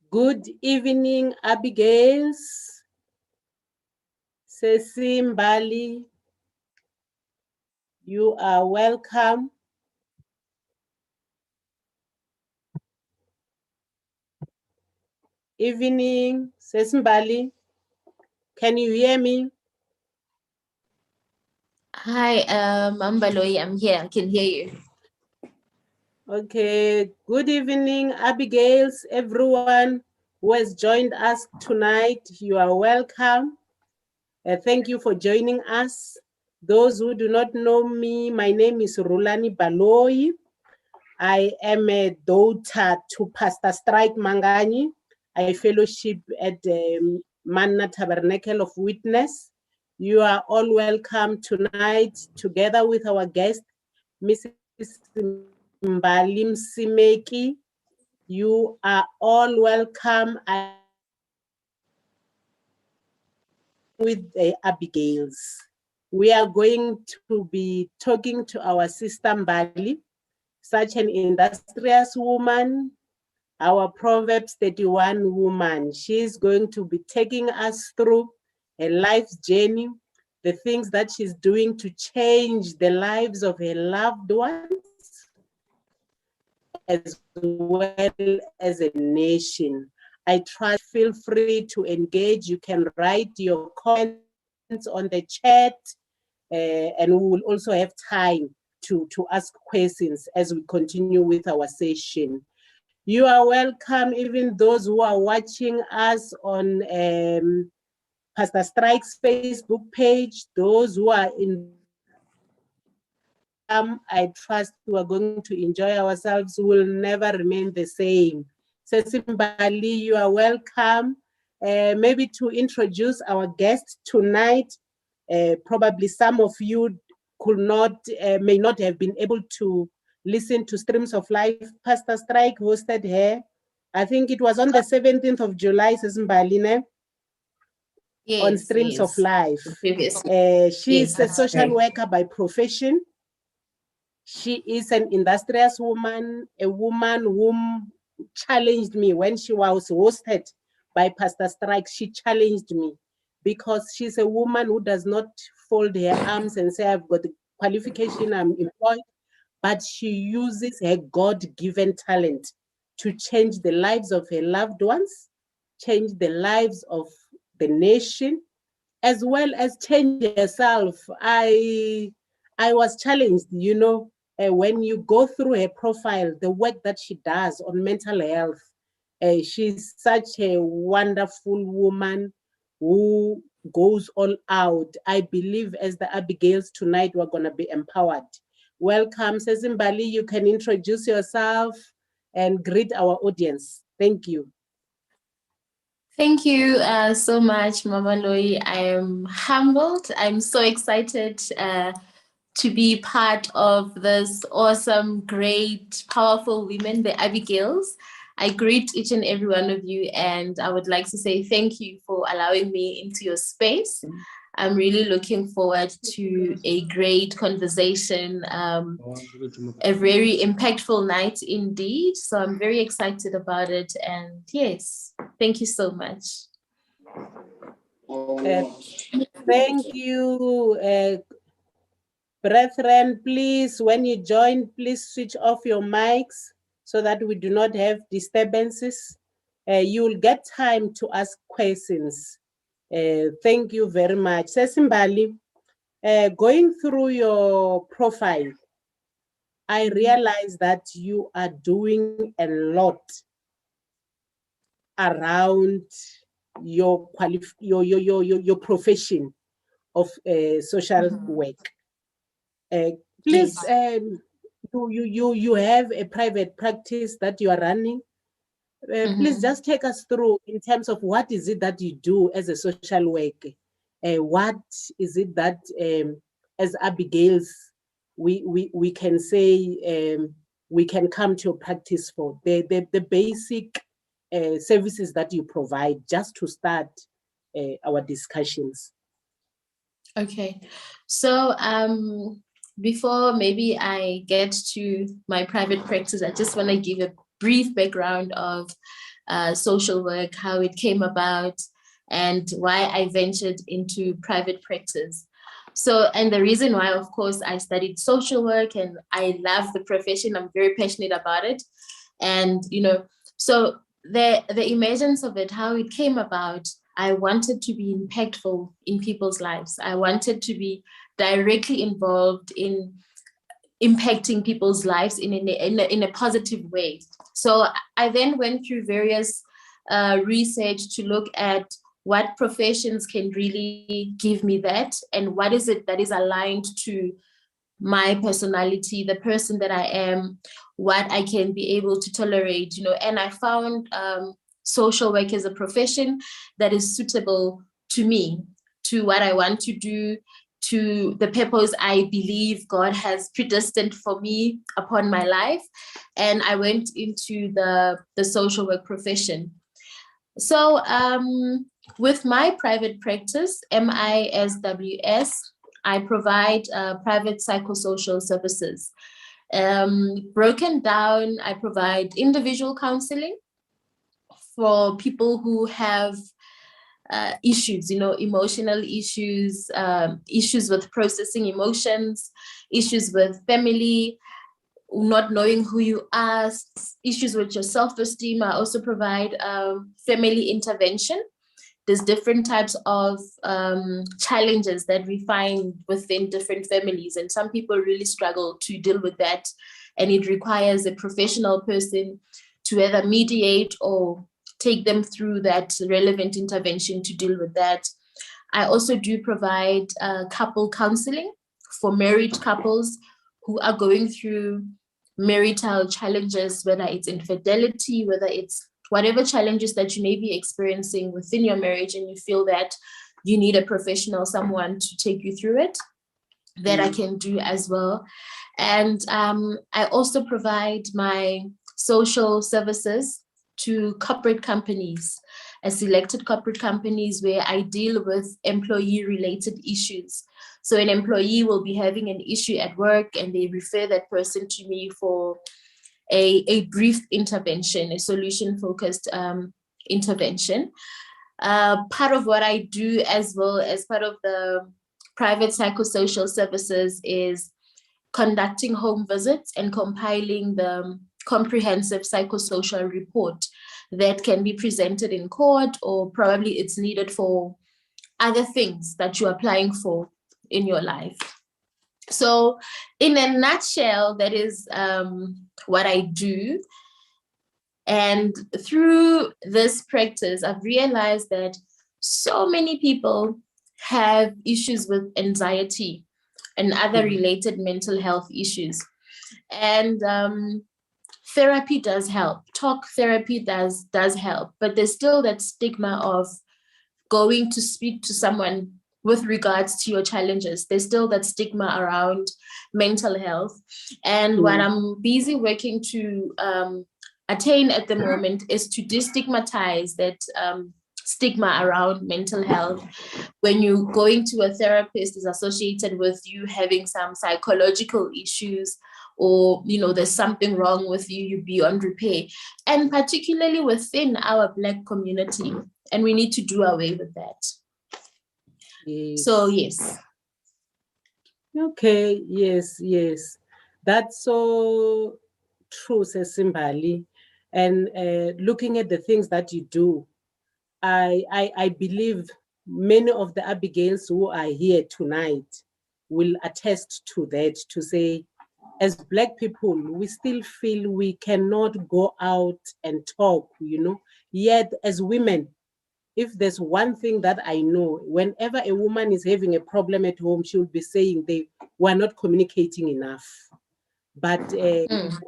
Good evening, Abigails. Mbali, you are welcome. Evening, Mbali. Can you hear me? Hi, Mbali, I'm here. I can hear you. Okay, good evening, Abigails, everyone who has joined us tonight. You are welcome. Thank you for joining us. Those who do not know me, my name is Rulani Baloi. I am a daughter to Pastor Strike Mangani. I fellowship at the Manna Tabernacle of Witness. You are all welcome tonight, together with our guest, Mrs. Mbali Misimeki. You are all welcome. I with the Abigails. We are going to be talking to our sister Mbali, such an industrious woman, our Proverbs 31 woman. She's going to be taking us through a life's journey, the things that she's doing to change the lives of her loved ones, as well as a nation. I trust, feel free to engage. You can write your comments on the chat, and we will also have time to ask questions as we continue with our session. You are welcome, even those who are watching us on Pastor Strike's Facebook page, those who are in I trust we are going to enjoy ourselves. We will never remain the same. Mbali, you are welcome. Maybe to introduce our guest tonight, probably some of you may not have been able to listen to Streams of Life. Pastor Strike hosted her. I think it was on the 17th of July, Mbali, on Streams of Life. She's a social worker by profession. She is an industrious woman, a woman whom challenged me when she was hosted by Pastor Strike. She challenged me because she's a woman who does not fold her arms and say, I've got the qualification, I'm employed, but she uses her God-given talent to change the lives of her loved ones, change the lives of the nation, as well as change herself. I was challenged, when you go through her profile, the work that she does on mental health. She's such a wonderful woman who goes all out. I believe as the Abigails tonight, we're going to be empowered. Welcome, Mbali. You can introduce yourself and greet our audience. Thank you. Thank you so much, Mama Loi. I am humbled. I'm so excited to be part of this awesome, great, powerful women, the Abigails. I greet each and every one of you, and I would like to say thank you for allowing me into your space. I'm really looking forward to a great conversation, a very impactful night indeed. So I'm very excited about it. And yes, thank you so much. Thank you, brethren. Please, when you join, please switch off your mics so that we do not have disturbances. You will get time to ask questions. Thank you very much. Mbali, going through your profile, I realize that you are doing a lot around your profession of social work. Please, you have a private practice that you are running. Please just take us through in terms of what is it that you do as a social worker. What is it that as Abigails we can say we can come to your practice for the basic services that you provide, just to start our discussions. Okay, so before maybe I get to my private practice, I just want to give a brief background of social work, how it came about, and why I ventured into private practice. So, and the reason why, of course, I studied social work and I love the profession. I'm very passionate about it. And, you know, so the emergence of it, how it came about, I wanted to be impactful in people's lives. I wanted to be directly involved in impacting people's lives in a positive way. So I then went through various research to look at what professions can really give me that, and what is it that is aligned to my personality, the person that I am, what I can be able to tolerate, you know. And I found social work as a profession that is suitable to me, to what I want to do, to the purpose I believe God has predestined for me upon my life. And I went into the social work profession. So with my private practice, MISWS, I provide private psychosocial services. Broken down, I provide individual counseling for people who have issues, you know, emotional issues, issues with processing emotions, issues with family, not knowing who you are, issues with your self-esteem. I also provide family intervention. There's different types of challenges that we find within different families, and some people really struggle to deal with that, and it requires a professional person to either mediate or take them through that relevant intervention to deal with that. I also do provide couple counseling for married couples who are going through marital challenges, whether it's infidelity, whether it's whatever challenges that you may be experiencing within your marriage, and you feel that you need a professional, someone to take you through it, that I can do as well. And I also provide my social services to corporate companies, selected corporate companies, where I deal with employee-related issues. So an employee will be having an issue at work and they refer that person to me for a brief intervention, a solution-focused intervention. Part of what I do as well as part of the private psychosocial services is conducting home visits and compiling the comprehensive psychosocial report that can be presented in court, or probably it's needed for other things that you're applying for in your life. So in a nutshell, that is what I do. And through this practice, I've realized that so many people have issues with anxiety and other related mental health issues. And therapy does help. Talk therapy does help, but there's still that stigma of going to speak to someone with regards to your challenges. There's still that stigma around mental health. And what I'm busy working to attain at the moment is to destigmatize that stigma around mental health. When you going to a therapist is associated with you having some psychological issues, or you know there's something wrong with you, you're beyond repair, and particularly within our Black community, and we need to do away with that. Yes. So yes. Okay, yes, that's so true, Mbali. And looking at the things that you do, I believe many of the Abigails who are here tonight will attest to that, to say, as Black people, we still feel we cannot go out and talk, you know. Yet as women, if there's one thing that I know, whenever a woman is having a problem at home, she'll be saying they were not communicating enough. But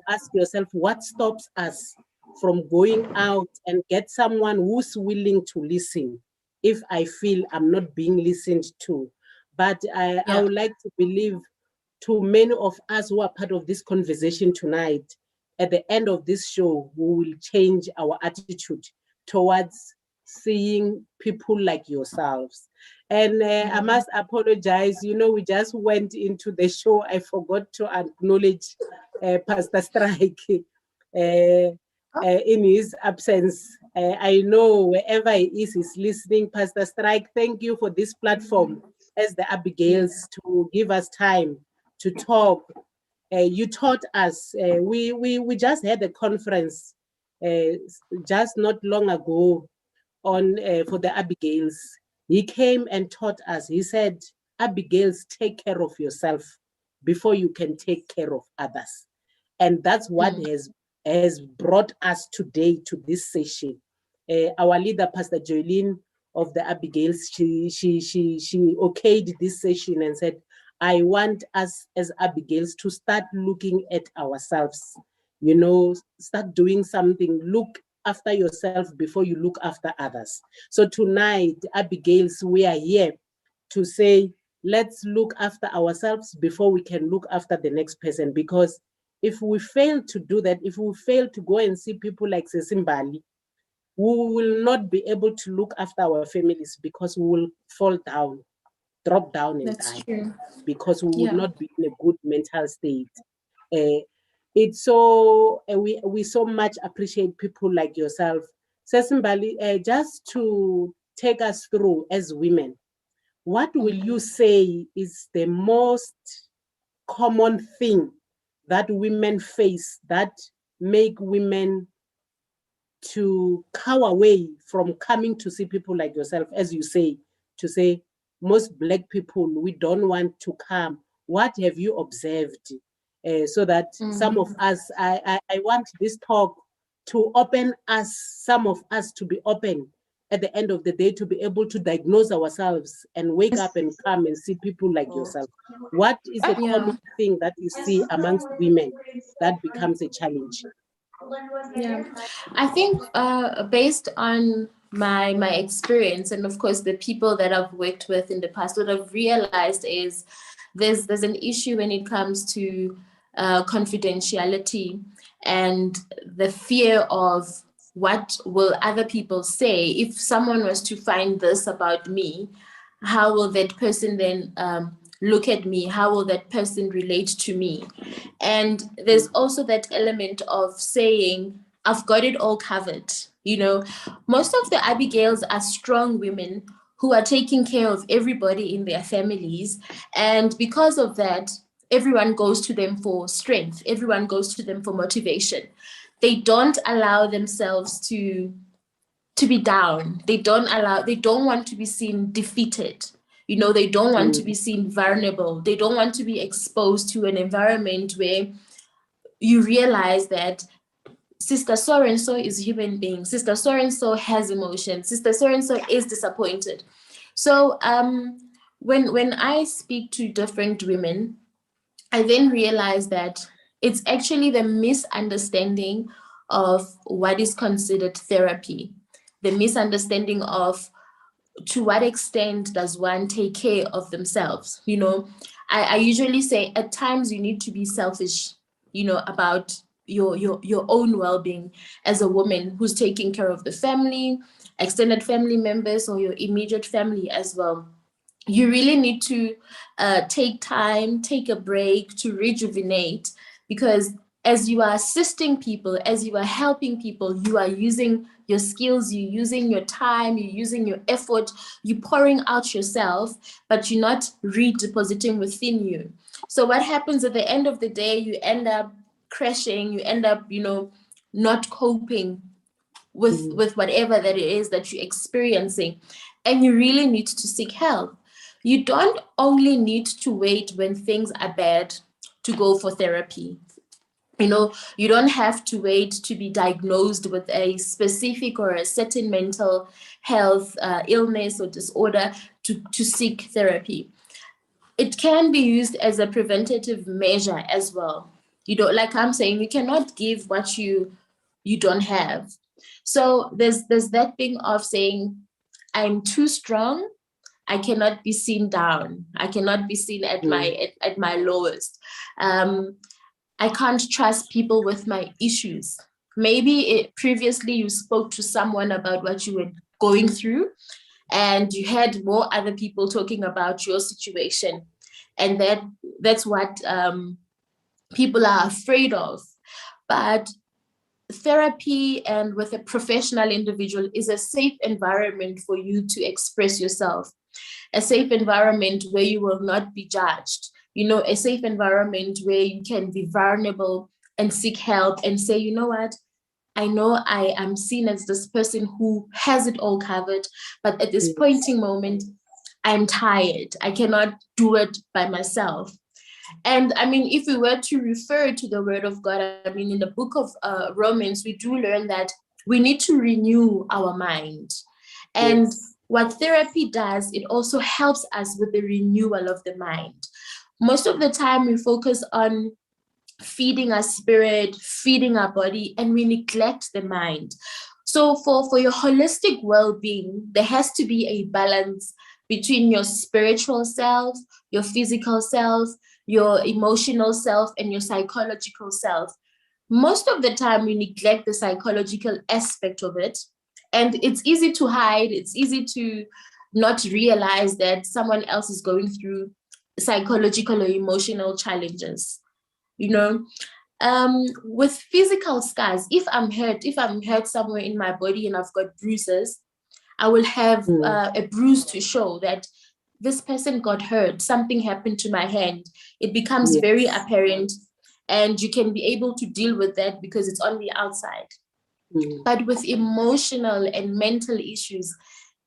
ask yourself, what stops us from going out and get someone who's willing to listen if I feel I'm not being listened to? But I would like to believe, to many of us who are part of this conversation tonight, at the end of this show, we will change our attitude towards seeing people like yourselves. And I must apologize, you know, we just went into the show. I forgot to acknowledge Pastor Strike. in his absence. I know wherever he is, he's listening. Pastor Strike, thank you for this platform as the Abigails to give us time to talk. You taught us. We just had a conference just not long ago on for the Abigails. He came and taught us. He said, Abigails, take care of yourself before you can take care of others. And that's what has brought us today to this session. Our leader, Pastor Joelene of the Abigails, she okayed this session and said, I want us as Abigails to start looking at ourselves, you know, start doing something, look after yourself before you look after others. So tonight, Abigails, we are here to say, let's look after ourselves before we can look after the next person. Because if we fail to do that, if we fail to go and see people like Mbali, we will not be able to look after our families because we will fall down, drop down and die. True. Because we would not be in a good mental state. It's so, we so much appreciate people like yourself. Mbali, just to take us through as women, what will you say is the most common thing that women face that make women to cower away from coming to see people like yourself, as you say, to say, most Black people, we don't want to come. What have you observed? So that some of us, I want this talk to open us, some of us to be open at the end of the day, to be able to diagnose ourselves and wake up and come and see people like yourself. What is a common thing that you see amongst women that becomes a challenge? Yeah, I think based on my experience, and of course the people that I've worked with in the past, what I've realized is there's an issue when it comes to confidentiality and the fear of what will other people say. If someone was to find this about me, how will that person then look at me? How will that person relate to me? And there's also that element of saying, I've got it all covered. You know, most of the Abigails are strong women who are taking care of everybody in their families. And because of that, everyone goes to them for strength. Everyone goes to them for motivation. They don't allow themselves to be down. They don't want to be seen defeated. You know, they don't want to be seen vulnerable. They don't want to be exposed to an environment where you realize that Sister so-and-so is a human being. Sister so-and-so has emotions. Sister so-and-so is disappointed. So when I speak to different women, I then realize that it's actually the misunderstanding of what is considered therapy, the misunderstanding of to what extent does one take care of themselves. You know, I usually say at times you need to be selfish, you know, about your own well-being as a woman who's taking care of the family, extended family members, or your immediate family as well. You really need to take time, take a break to rejuvenate, because as you are assisting people, as you are helping people, you are using your skills, you're using your time, you're using your effort, you're pouring out yourself, but you're not redepositing within you. So what happens at the end of the day, you end up crashing, you end up, you know, not coping with whatever that it is that you're experiencing, and you really need to seek help. You don't only need to wait when things are bad to go for therapy. You know, you don't have to wait to be diagnosed with a specific or a certain mental health illness or disorder to seek therapy. It can be used as a preventative measure as well. You know, like I'm saying, you cannot give what you don't have. So there's that thing of saying, I'm too strong, I cannot be seen down. I cannot be seen at my lowest. I can't trust people with my issues. Maybe previously you spoke to someone about what you were going through, and you had more other people talking about your situation, and that's what people are afraid of. But therapy and with a professional individual is a safe environment for you to express yourself, a safe environment where you will not be judged, a safe environment where you can be vulnerable and seek help and say, you know what, I know I am seen as this person who has it all covered, but at this pointing moment, I'm tired. I cannot do it by myself. And I mean, if we were to refer to the word of God, I mean, in the book of Romans, we do learn that we need to renew our mind. And what therapy does, it also helps us with the renewal of the mind. Most of the time, we focus on feeding our spirit, feeding our body, and we neglect the mind. So for your holistic well-being, there has to be a balance between your spiritual self, your physical self, your emotional self, and your psychological self. Most of the time, we neglect the psychological aspect of it. And it's easy to hide. It's easy to not realize that someone else is going through psychological or emotional challenges. With physical scars, if I'm hurt somewhere in my body and I've got bruises, I will have a bruise to show that this person got hurt, something happened to my hand. It becomes very apparent, and you can be able to deal with that because it's on the outside. But with emotional and mental issues,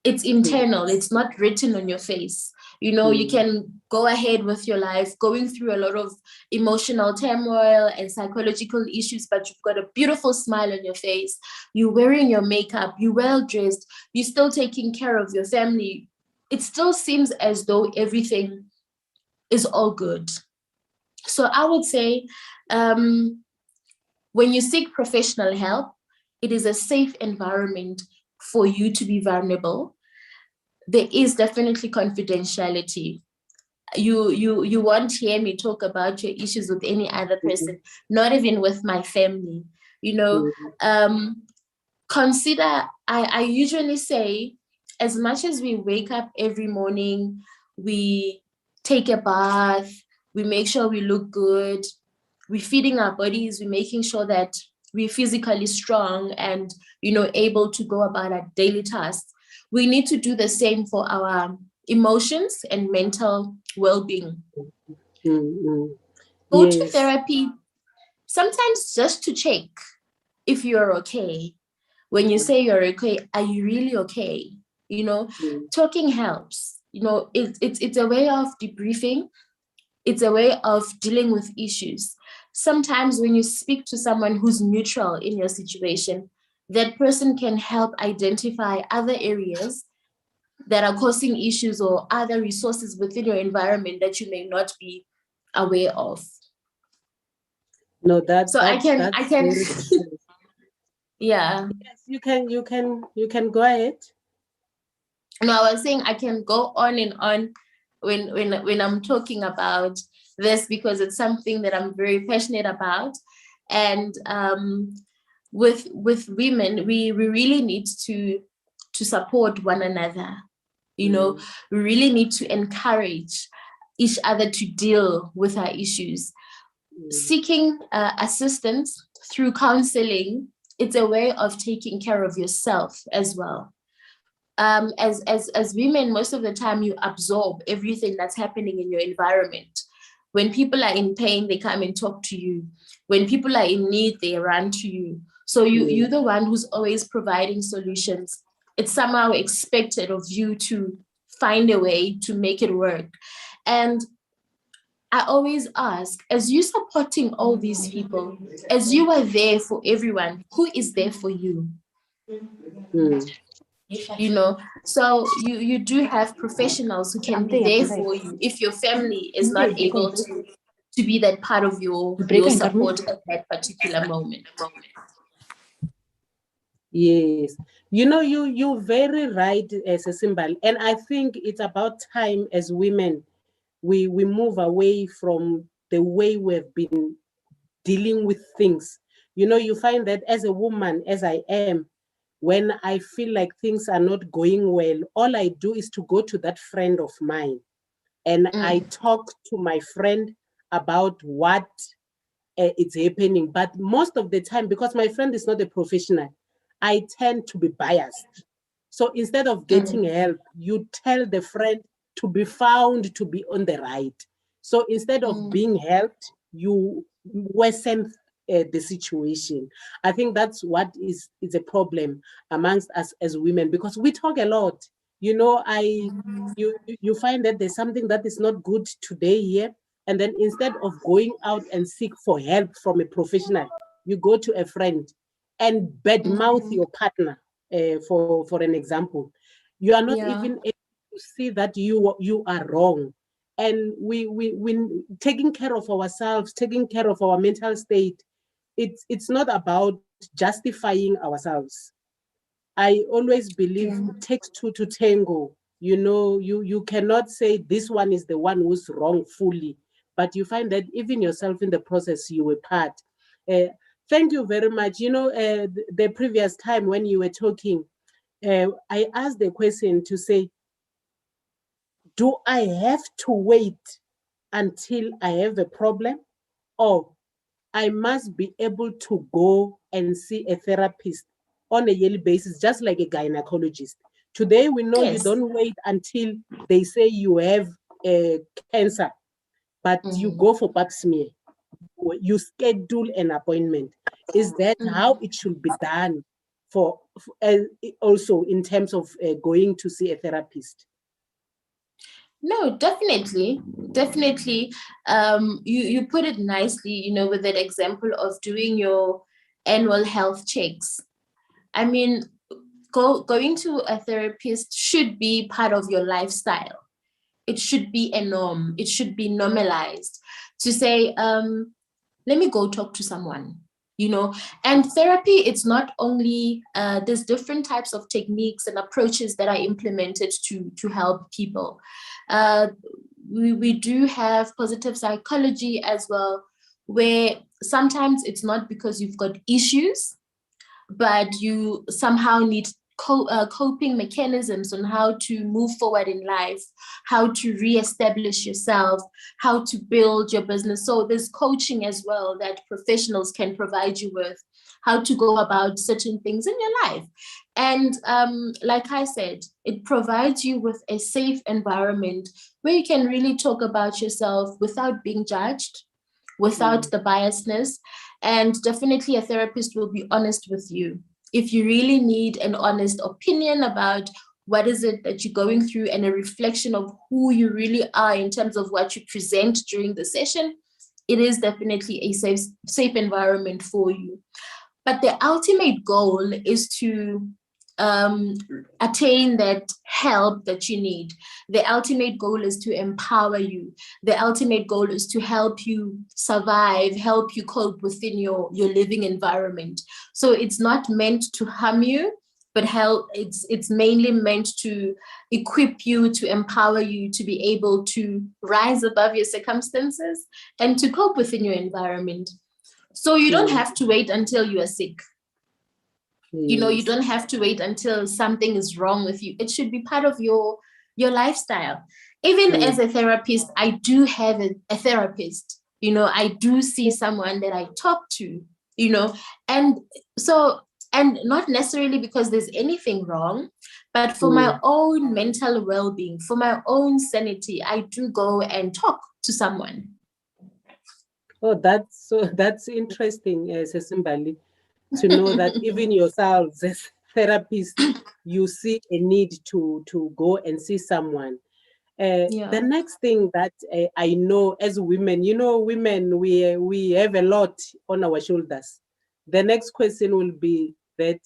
it's internal, it's not written on your face. You can go ahead with your life going through a lot of emotional turmoil and psychological issues, but you've got a beautiful smile on your face. You're wearing your makeup, you're well dressed, you're still taking care of your family. It still seems as though everything is all good. So I would say, when you seek professional help, it is a safe environment for you to be vulnerable. There is definitely confidentiality. You won't hear me talk about your issues with any other person, not even with my family. Consider, I usually say, as much as we wake up every morning, we take a bath, we make sure we look good, we're feeding our bodies, we're making sure that we're physically strong and, able to go about our daily tasks. We need to do the same for our emotions and mental well-being. Go to therapy sometimes just to check if you're okay. When you say you're okay, are you really okay? Talking helps. It's a way of debriefing. It's a way of dealing with issues. Sometimes when you speak to someone who's neutral in your situation, that person can help identify other areas that are causing issues or other resources within your environment that you may not be aware of. No, that's I can very true. Yeah. Yes, you can go ahead. No, I was saying I can go on and on when I'm talking about this because it's something that I'm very passionate about. And with women, we really need to support one another. We really need to encourage each other to deal with our issues. Seeking assistance through counseling, it's a way of taking care of yourself as well. As women, most of the time you absorb everything that's happening in your environment. When people are in pain, they come and talk to you. When people are in need, they run to you. So you're the one who's always providing solutions. It's somehow expected of you to find a way to make it work. And I always ask, as you supporting all these people, as you are there for everyone, who is there for you? So you do have professionals who can be there for you if your family is not able to be that part of your support at that particular moment. Yes, you're very right, as a symbol, and I think it's about time as women we move away from the way we've been dealing with things. You find that as a woman, as I am, when I feel like things are not going well, all I do is to go to that friend of mine and I talk to my friend about what it's happening. But most of the time, because my friend is not a professional, I tend to be biased. So instead of getting help, you tell the friend to be found to be on the right. So instead of being helped, you worsen the situation. I think that's what is a problem amongst us as women, because we talk a lot. You know, you find that there's something that is not good today here, and then instead of going out and seek for help from a professional, you go to a friend and badmouth your partner. For an example, you are not even able to see that you are wrong. And we taking care of ourselves, taking care of our mental state, it's not about justifying ourselves. I always believe it takes two to tango. You know, you cannot say this one is the one who's wrong fully, but you find that even yourself in the process, you were part. Uh, Thank you very much. You know, the previous time when you were talking, I asked the question to say, do I have to wait until I have a problem, or I must be able to go and see a therapist on a yearly basis, just like a gynecologist? Today, we know you don't wait until they say you have cancer, but you go for pap smear. You schedule an appointment. Is that how it should be done for also in terms of going to see a therapist? No, definitely, definitely. You put it nicely, you know, with that example of doing your annual health checks. I mean, going to a therapist should be part of your lifestyle. It should be a norm. It should be normalized to say, let me go talk to someone, you know. And therapy, it's not only, there's different types of techniques and approaches that are implemented to help people. We do have positive psychology as well, where sometimes it's not because you've got issues, but you somehow need coping mechanisms on how to move forward in life, how to reestablish yourself, how to build your business. So there's coaching as well that professionals can provide you with, how to go about certain things in your life. And like I said, it provides you with a safe environment where you can really talk about yourself without being judged, without the biasness. And definitely a therapist will be honest with you. If you really need an honest opinion about what is it that you're going through and a reflection of who you really are in terms of what you present during the session, it is definitely a safe environment for you. But the ultimate goal is to attain that help that you need. The ultimate goal is to empower you. The ultimate goal is to help you survive, help you cope within your living environment. So it's not meant to harm you, but it's mainly meant to equip you, to empower you to be able to rise above your circumstances and to cope within your environment. So you don't have to wait until you are sick. You know, you don't have to wait until something is wrong with you. It should be part of your lifestyle. Even as a therapist, I do have a therapist. You know, I do see someone that I talk to, you know, and so, and not necessarily because there's anything wrong, but for my own mental well-being, for my own sanity, I do go and talk to someone. Oh, that's interesting, Mbali, to know that even yourselves as therapists, you see a need to go and see someone. The next thing that I know as women, you know, women, we have a lot on our shoulders. The next question will be that,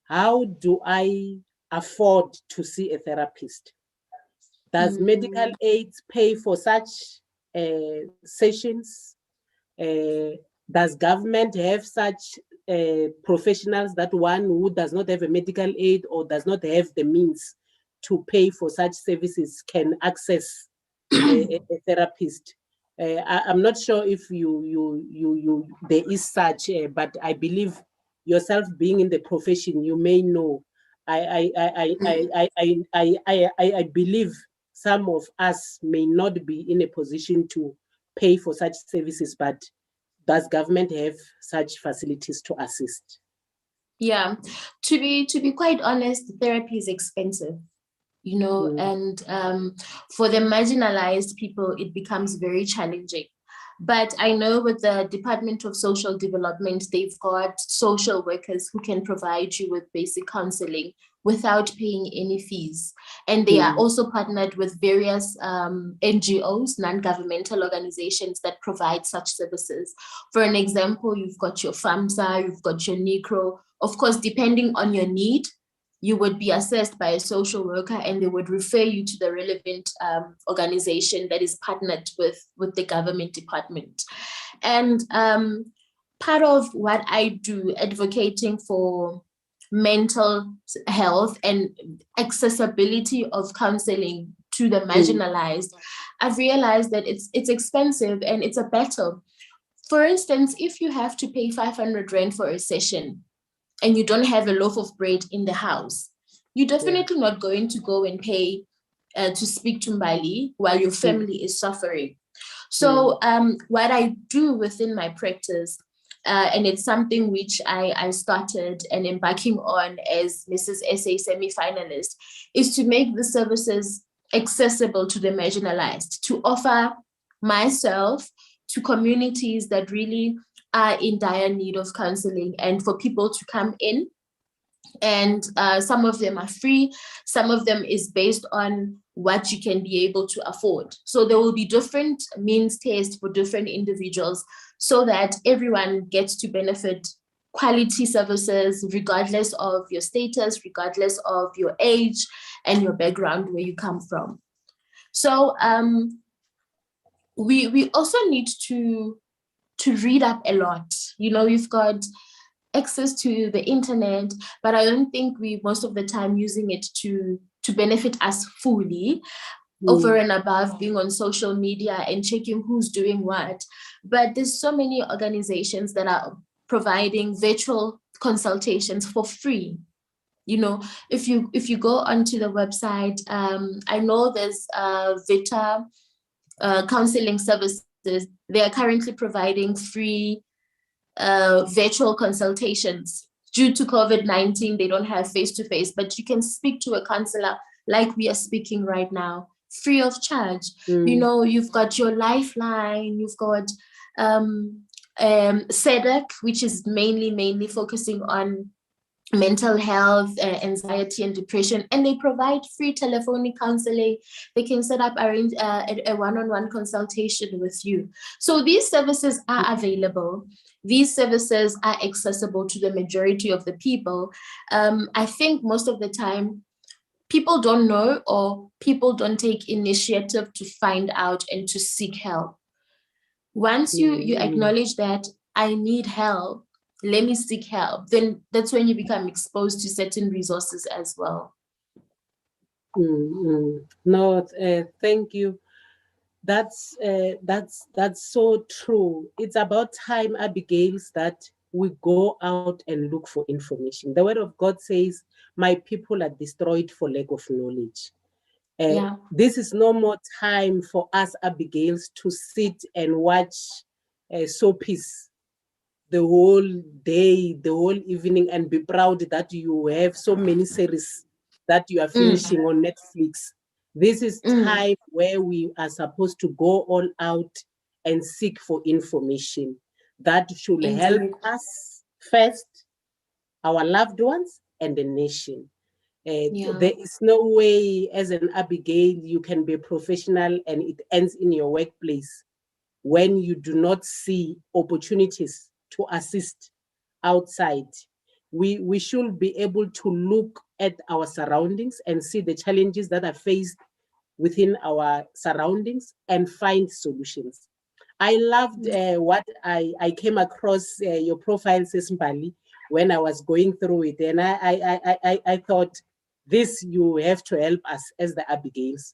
how do I afford to see a therapist? Does medical aid pay for such sessions? Does government have such professionals that one who does not have a medical aid or does not have the means to pay for such services can access a therapist? I'm not sure if you there is such, but I believe yourself being in the profession, you may know. I believe some of us may not be in a position to pay for such services, but does government have such facilities to assist? Yeah, to be quite honest, therapy is expensive, and for the marginalized people, it becomes very challenging. But I know with the Department of Social Development, they've got social workers who can provide you with basic counseling without paying any fees. And they are also partnered with various NGOs, non-governmental organizations that provide such services. For an example, you've got your FAMSA, you've got your NICRO. Of course, depending on your need, you would be assessed by a social worker and they would refer you to the relevant organization that is partnered with the government department. And part of what I do advocating for mental health and accessibility of counseling to the marginalized, I've realized that it's expensive and it's a battle. For instance, if you have to pay 500 Rand for a session, and you don't have a loaf of bread in the house, you're definitely not going to go and pay to speak to Mbali while your family is suffering. So what I do within my practice, and it's something which I started and embarking on as Mrs. SA semi-finalist, is to make the services accessible to the marginalized, to offer myself to communities that really are in dire need of counseling, and for people to come in. And some of them are free, some of them is based on what you can be able to afford. So there will be different means tests for different individuals so that everyone gets to benefit quality services regardless of your status, regardless of your age and your background, where you come from. So we also need to read up a lot. We've got access to the internet, but I don't think we most of the time using it to benefit us fully, over and above being on social media and checking who's doing what. But there's so many organizations that are providing virtual consultations for free. If you go onto the website, I know there's Vita counseling services. They are currently providing free virtual consultations. Due to COVID-19, they don't have face-to-face, but you can speak to a counselor like we are speaking right now, free of charge. You've got your Lifeline, you've got SEDEC, which is mainly focusing on mental health, anxiety and depression, and they provide free telephonic counseling. They can set up a one-on-one consultation with you. So these services are available. These services are accessible to the majority of the people. I think most of the time people don't know, or people don't take initiative to find out and to seek help. Once you acknowledge that I need help, let me seek help, then that's when you become exposed to certain resources as well. No, thank you. That's so true. It's about time, Abigails, that we go out and look for information. The word of God says, my people are destroyed for lack of knowledge. This is no more time for us, Abigails, to sit and watch soapies the whole day, the whole evening, and be proud that you have so many series that you are finishing on Netflix. This is time where we are supposed to go all out and seek for information that should help us first, our loved ones, and the nation. There is no way as an Abigail you can be a professional and it ends in your workplace when you do not see opportunities to assist outside. We should be able to look at our surroundings and see the challenges that are faced within our surroundings and find solutions. I loved what I came across your profile, says Mbali, when I was going through it. And I thought, this you have to help us as the Abigails.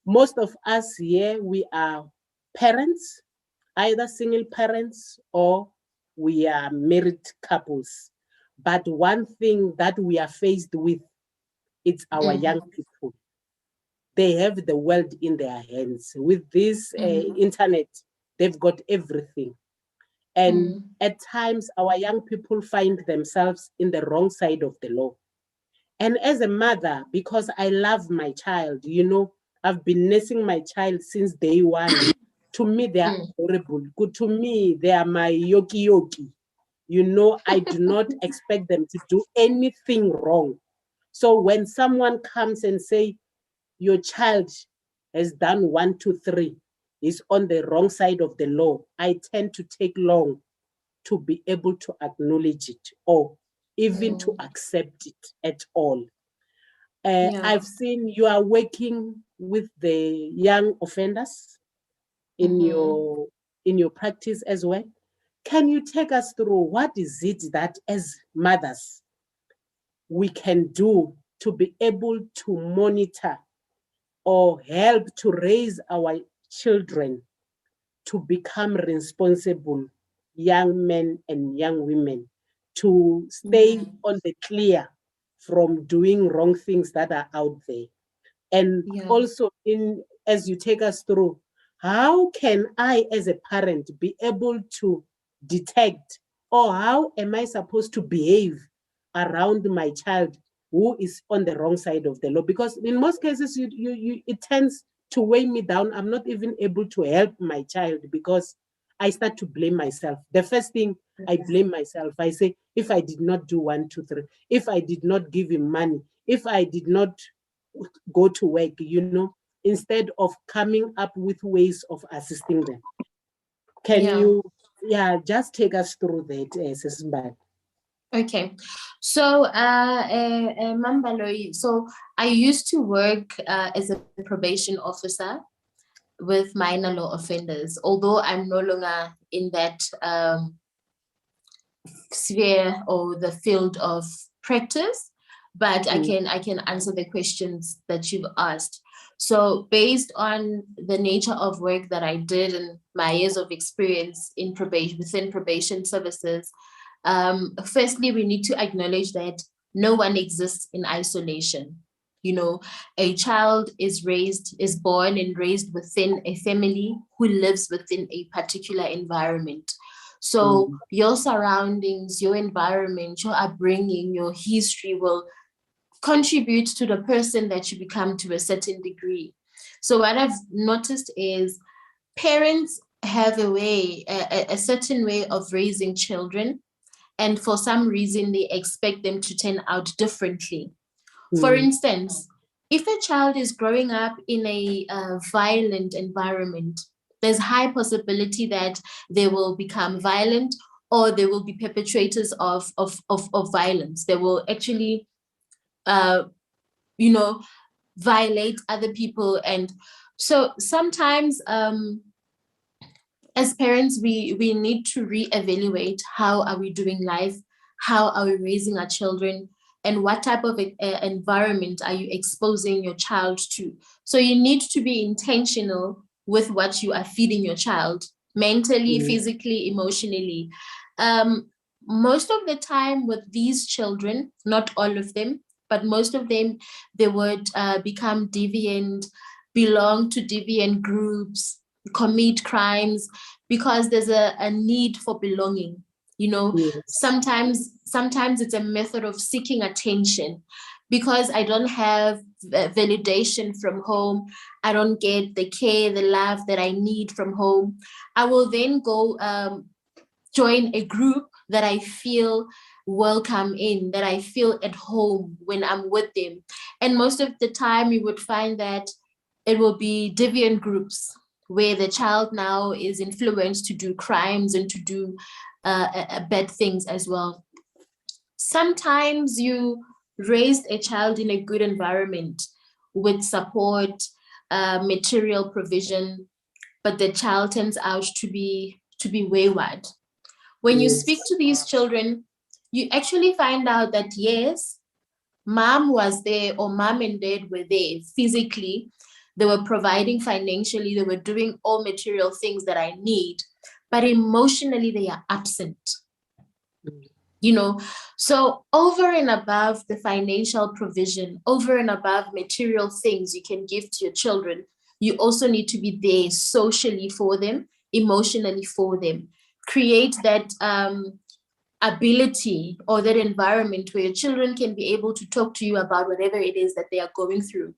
Most of us here, we are parents, either single parents or we are married couples. But one thing that we are faced with, it's our young people. They have the world in their hands. With this internet, they've got everything. And at times, our young people find themselves in the wrong side of the law. And as a mother, because I love my child, you know, I've been nursing my child since day one. To me, they are horrible. Good to me, they are my yoki yoki. You know, I do not expect them to do anything wrong. So when someone comes and say, your child has done 1, 2, 3, is on the wrong side of the law, I tend to take long to be able to acknowledge it or even to accept it at all. I've seen you are working with the young offenders in your practice as well. Can you take us through what is it that as mothers we can do to be able to monitor or help to raise our children to become responsible young men and young women, to stay on the clear from doing wrong things that are out there? And also, as you take us through, how can I as a parent be able to detect, or how am I supposed to behave around my child who is on the wrong side of the law? Because in most cases, it tends to weigh me down. I'm not even able to help my child because I start to blame myself. The first thing, I blame myself. I say, if I did not do 1, 2, 3, if I did not give him money, if I did not go to work, you know, instead of coming up with ways of assisting them. Can you, just take us through that, Sis Mbali? Okay, so Mbali, so I used to work as a probation officer with minor law offenders, although I'm no longer in that sphere or the field of practice, but I can answer the questions that you've asked. So based on the nature of work that I did and my years of experience in probation, within probation services, firstly, we need to acknowledge that no one exists in isolation. You know, a child is born and raised within a family who lives within a particular environment. So your surroundings, your environment, your upbringing, your history will contribute to the person that you become to a certain degree. So what I've noticed is parents have a certain way of raising children, and for some reason they expect them to turn out differently. For instance, if a child is growing up in a violent environment, there's high possibility that they will become violent, or they will be perpetrators of violence. They will actually, violate other people. And so sometimes, as parents, we need to reevaluate how are we doing life, how are we raising our children, and what type of environment are you exposing your child to. So you need to be intentional with what you are feeding your child, mentally, physically, emotionally. Most of the time with these children, not all of them, but most of them, they would become deviant, belong to deviant groups, commit crimes, because there's a need for belonging. You know, sometimes it's a method of seeking attention. Because I don't have validation from home, I don't get the care, the love that I need from home, I will then go join a group that I feel welcome in, that I feel at home when I'm with them. And most of the time you would find that it will be deviant groups where the child now is influenced to do crimes and to do bad things as well. Sometimes you raised a child in a good environment with support, material provision, but the child turns out to be wayward. When you speak to these children, you actually find out that yes, mom was there, or mom and dad were there physically. They were providing financially. They were doing all material things that I need, but emotionally they are absent. You know, so over and above the financial provision, over and above material things you can give to your children, you also need to be there socially for them, emotionally for them. create that ability or that environment where your children can be able to talk to you about whatever it is that they are going through.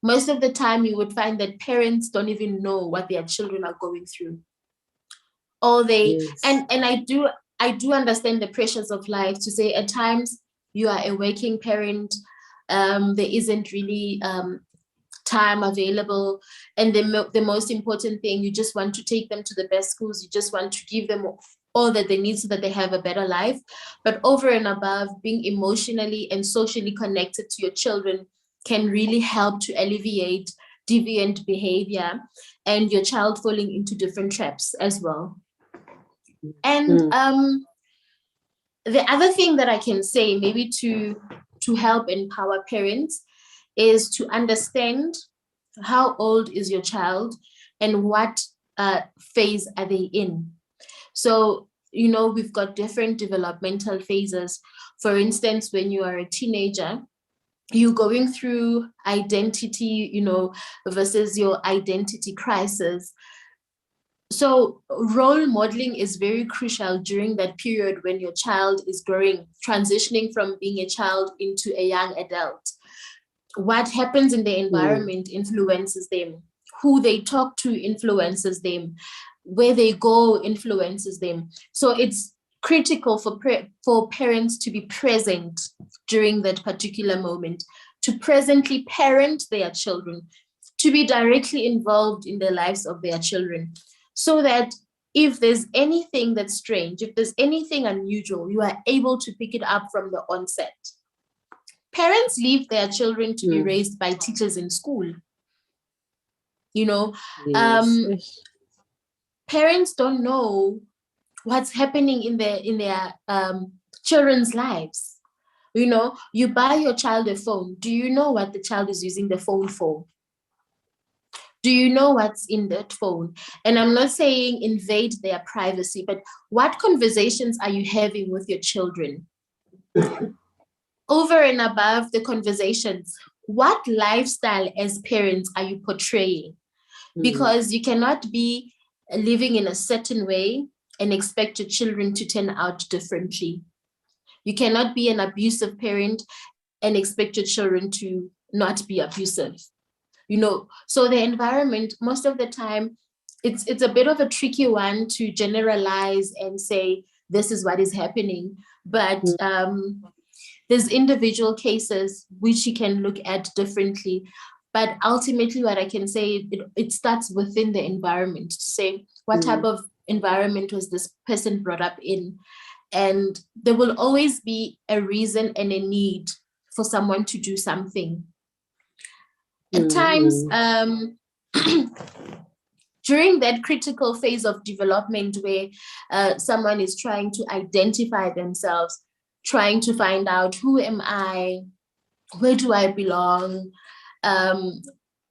Most of the time, you would find that parents don't even know what their children are going through. Or they, Yes. and I do understand the pressures of life, to say at times you are a working parent, there isn't really time available, and the most important thing, you just want to take them to the best schools, you just want to give them all that they need so that they have a better life. But over and above, being emotionally and socially connected to your children can really help to alleviate deviant behavior and your child falling into different traps as well. And the other thing that I can say, maybe to help empower parents, is to understand how old is your child and what phase are they in. So, you know, we've got different developmental phases. For instance, when you are a teenager, you're going through identity, you know, versus your identity crisis. So role modeling is very crucial during that period when your child is growing, transitioning from being a child into a young adult. What happens in the environment influences them. Who they talk to influences them. Where they go influences them. So it's critical for parents to be present during that particular moment, to presently parent their children, to be directly involved in the lives of their children, so that if there's anything that's strange, if there's anything unusual, you are able to pick it up from the onset. Parents leave their children to be raised by teachers in school. You know, Yes. Parents don't know what's happening in their children's lives. You know, you buy your child a phone. Do you know what the child is using the phone for? Do you know what's in that phone? And I'm not saying invade their privacy, but what conversations are you having with your children? Over and above the conversations, what lifestyle as parents are you portraying? Because you cannot be living in a certain way and expect your children to turn out differently. You cannot be an abusive parent and expect your children to not be abusive. You know, so the environment, most of the time, it's a bit of a tricky one to generalize and say this is what is happening. But there's individual cases which you can look at differently. But ultimately, what I can say, it starts within the environment, to say what type of environment was this person brought up in. And there will always be a reason and a need for someone to do something. At times, during that critical phase of development where someone is trying to identify themselves, trying to find out, who am I? Where do I belong?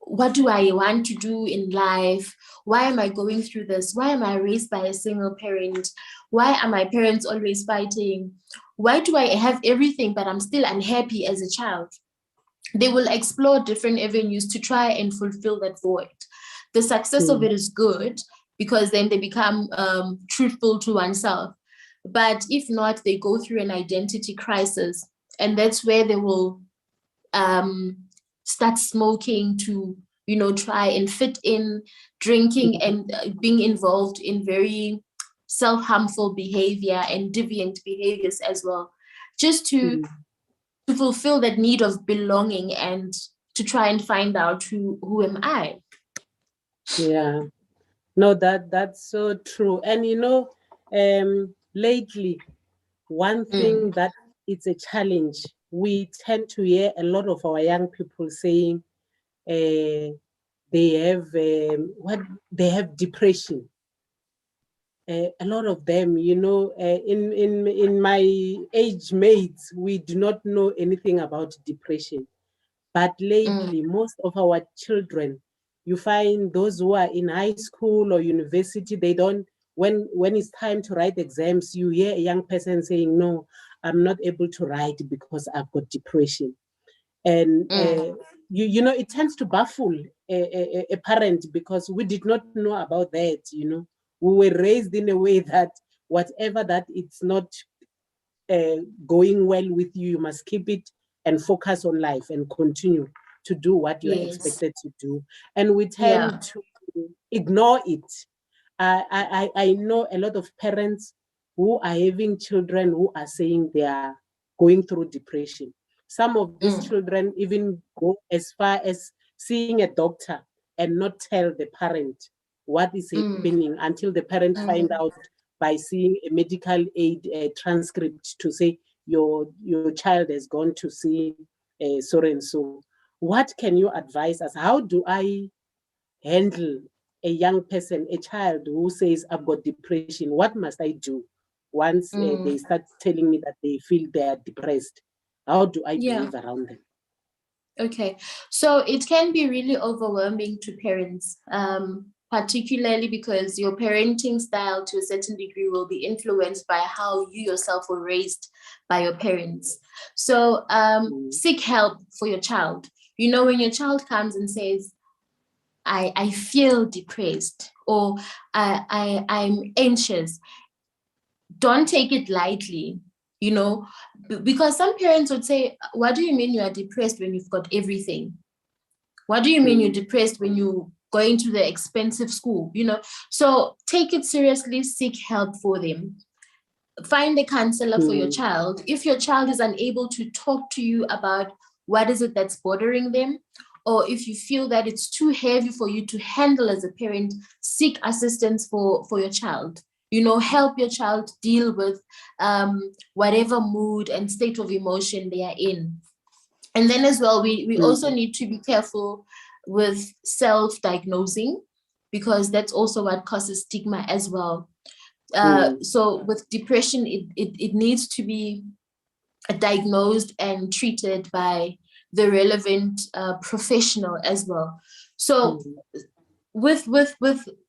What do I want to do in life? Why am I going through this? Why am I raised by a single parent? Why are my parents always fighting? Why do I have everything but I'm still unhappy as a child? They will explore different avenues to try and fulfill that void. The success of it is good because then they become truthful to oneself. But if not, they go through an identity crisis, and that's where they will start smoking to, you know, try and fit in, drinking and being involved in very self-harmful behavior and deviant behaviors as well, just to fulfill that need of belonging and to try and find out who am I. Yeah, no, that's so true. And you know, lately, one thing that it's a challenge, we tend to hear a lot of our young people saying they have they have depression. A lot of them, you know, in my age mates, we do not know anything about depression. But lately, most of our children, you find those who are in high school or university, they don't, when it's time to write exams, you hear a young person saying, no, I'm not able to write because I've got depression. And you know, it tends to baffle a parent because we did not know about that, you know. we were raised in a way that whatever that it's not going well with you, you must keep it and focus on life and continue to do what you're expected to do. And we tend to ignore it. I know a lot of parents who are having children who are saying they are going through depression. Some of these children even go as far as seeing a doctor and not tell the parent what is happening until the parent find out by seeing a medical aid transcript to say your child has gone to see so and so. What can you advise us? How do I handle a young person, a child who says, I've got depression? What must I do once they start telling me that they feel they are depressed? How do I behave around them? Okay, so it can be really overwhelming to parents, particularly because your parenting style to a certain degree will be influenced by how you yourself were raised by your parents. So seek help for your child. You know, when your child comes and says, I feel depressed, or I'm anxious, don't take it lightly, you know, because some parents would say, what do you mean you are depressed when you've got everything? What do you mean you're depressed when you're going to the expensive school, you know? So take it seriously, seek help for them. Find a counselor for your child. If your child is unable to talk to you about what is it that's bothering them, or if you feel that it's too heavy for you to handle as a parent, seek assistance for your child. You know, help your child deal with whatever mood and state of emotion they are in. And then as well, we also need to be careful with self-diagnosing, because that's also what causes stigma as well. So with depression, it needs to be diagnosed and treated by the relevant professional as well. So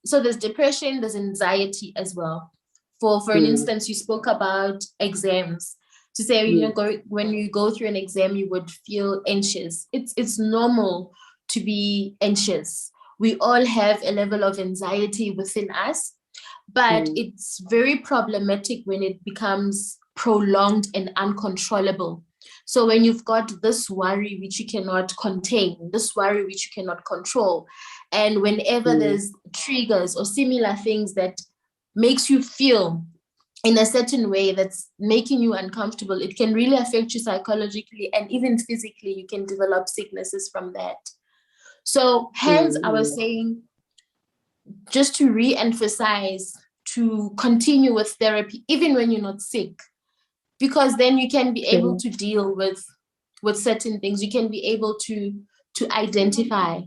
so there's depression, there's anxiety as well. For an instance, you spoke about exams. To say, you know, when you go through an exam, you would feel anxious. It's normal to be anxious. We all have a level of anxiety within us, but it's very problematic when it becomes prolonged and uncontrollable. So when you've got this worry which you cannot contain, this worry which you cannot control, and whenever there's triggers or similar things that makes you feel in a certain way that's making you uncomfortable, it can really affect you psychologically, and even physically you can develop sicknesses from that. So hence I was saying, just to re-emphasize, to continue with therapy even when you're not sick, because then you can be able to deal with certain things. You can be able to identify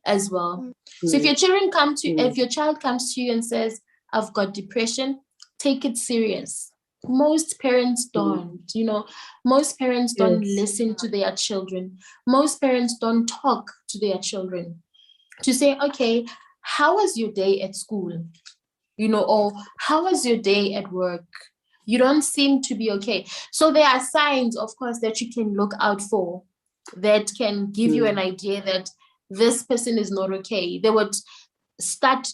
as well. So if your child comes to you and says, I've got depression, take it serious. Most parents don't, you know, most parents don't listen to their children. Most parents don't talk to their children to say, okay, how was your day at school? You know, or how was your day at work? You don't seem to be okay. So there are signs, of course, that you can look out for that can give you an idea that this person is not okay. They would start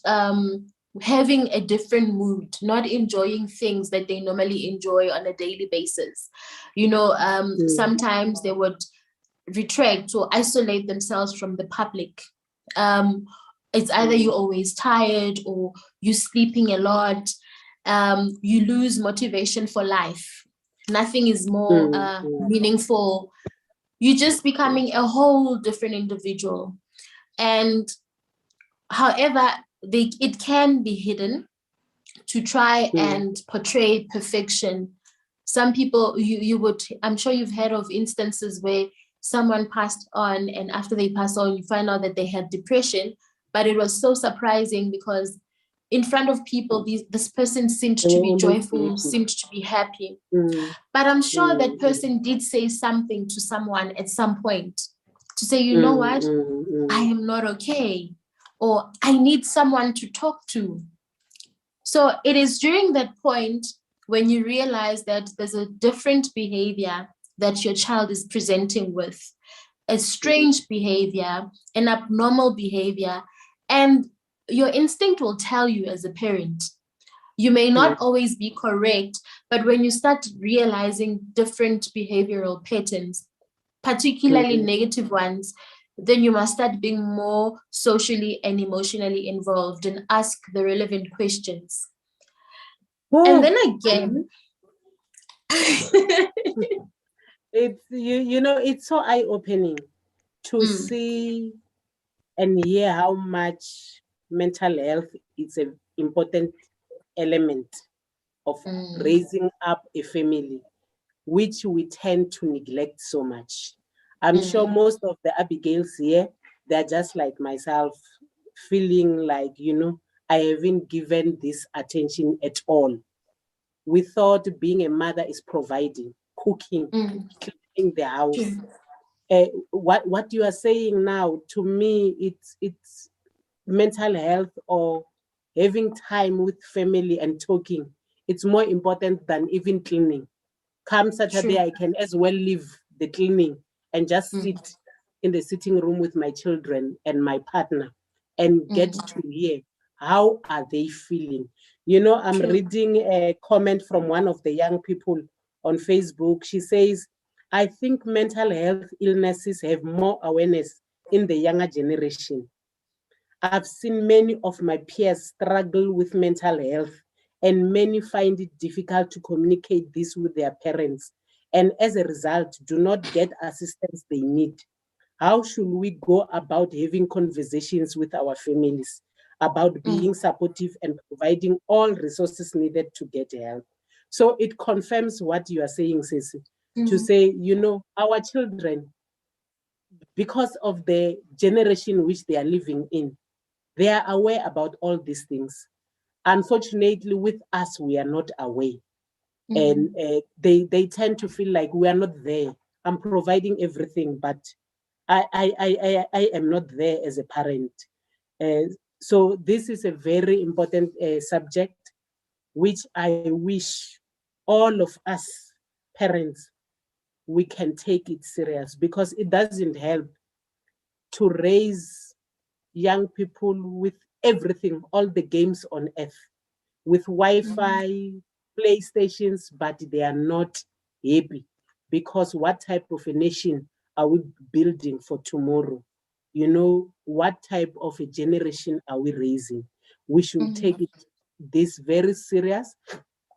having a different mood, not enjoying things that they normally enjoy on a daily basis. You know, sometimes they would retract or isolate themselves from the public. It's either you're always tired or you're sleeping a lot. You lose motivation for life. Nothing is more meaningful. You're just becoming a whole different individual. And however, it can be hidden to try and portray perfection. Some people, you would, I'm sure you've heard of instances where someone passed on, and after they passed on, you find out that they had depression. But it was so surprising because in front of people, this person seemed to be joyful, seemed to be happy. But I'm sure that person did say something to someone at some point to say, you know what, I am not okay, or I need someone to talk to. So it is during that point when you realize that there's a different behavior that your child is presenting with, a strange behavior, an abnormal behavior, and your instinct will tell you as a parent, You may not always be correct, but when you start realizing different behavioral patterns, particularly negative ones, then you must start being more socially and emotionally involved and ask the relevant questions. And then again, it's it's so eye-opening to see and hear how much mental health is an important element of raising up a family, which we tend to neglect so much. I'm sure most of the Abigails here, they're just like myself, feeling like, I haven't given this attention at all. We thought being a mother is providing, cooking, cleaning the house. What you are saying now, to me, it's mental health or having time with family and talking. It's more important than even cleaning. Come Saturday, I can as well leave the cleaning and just sit in the sitting room with my children and my partner and get to hear how are they feeling. I'm reading a comment from one of the young people on Facebook. She says, I think mental health illnesses have more awareness in the younger generation. I've seen many of my peers struggle with mental health, and many find it difficult to communicate this with their parents, and as a result, do not get assistance they need. How should we go about having conversations with our families about being supportive and providing all resources needed to get help? So it confirms what you are saying, Ceci, to say, our children, because of the generation which they are living in, they are aware about all these things. Unfortunately, with us, we are not aware. And they tend to feel like we are not there. I'm providing everything, but I am not there as a parent. So this is a very important subject, which I wish all of us parents, we can take it serious, because it doesn't help to raise young people with everything, all the games on earth, with Wi-Fi, PlayStations, but they are not happy. Because what type of a nation are we building for tomorrow? What type of a generation are we raising? We should take this very serious.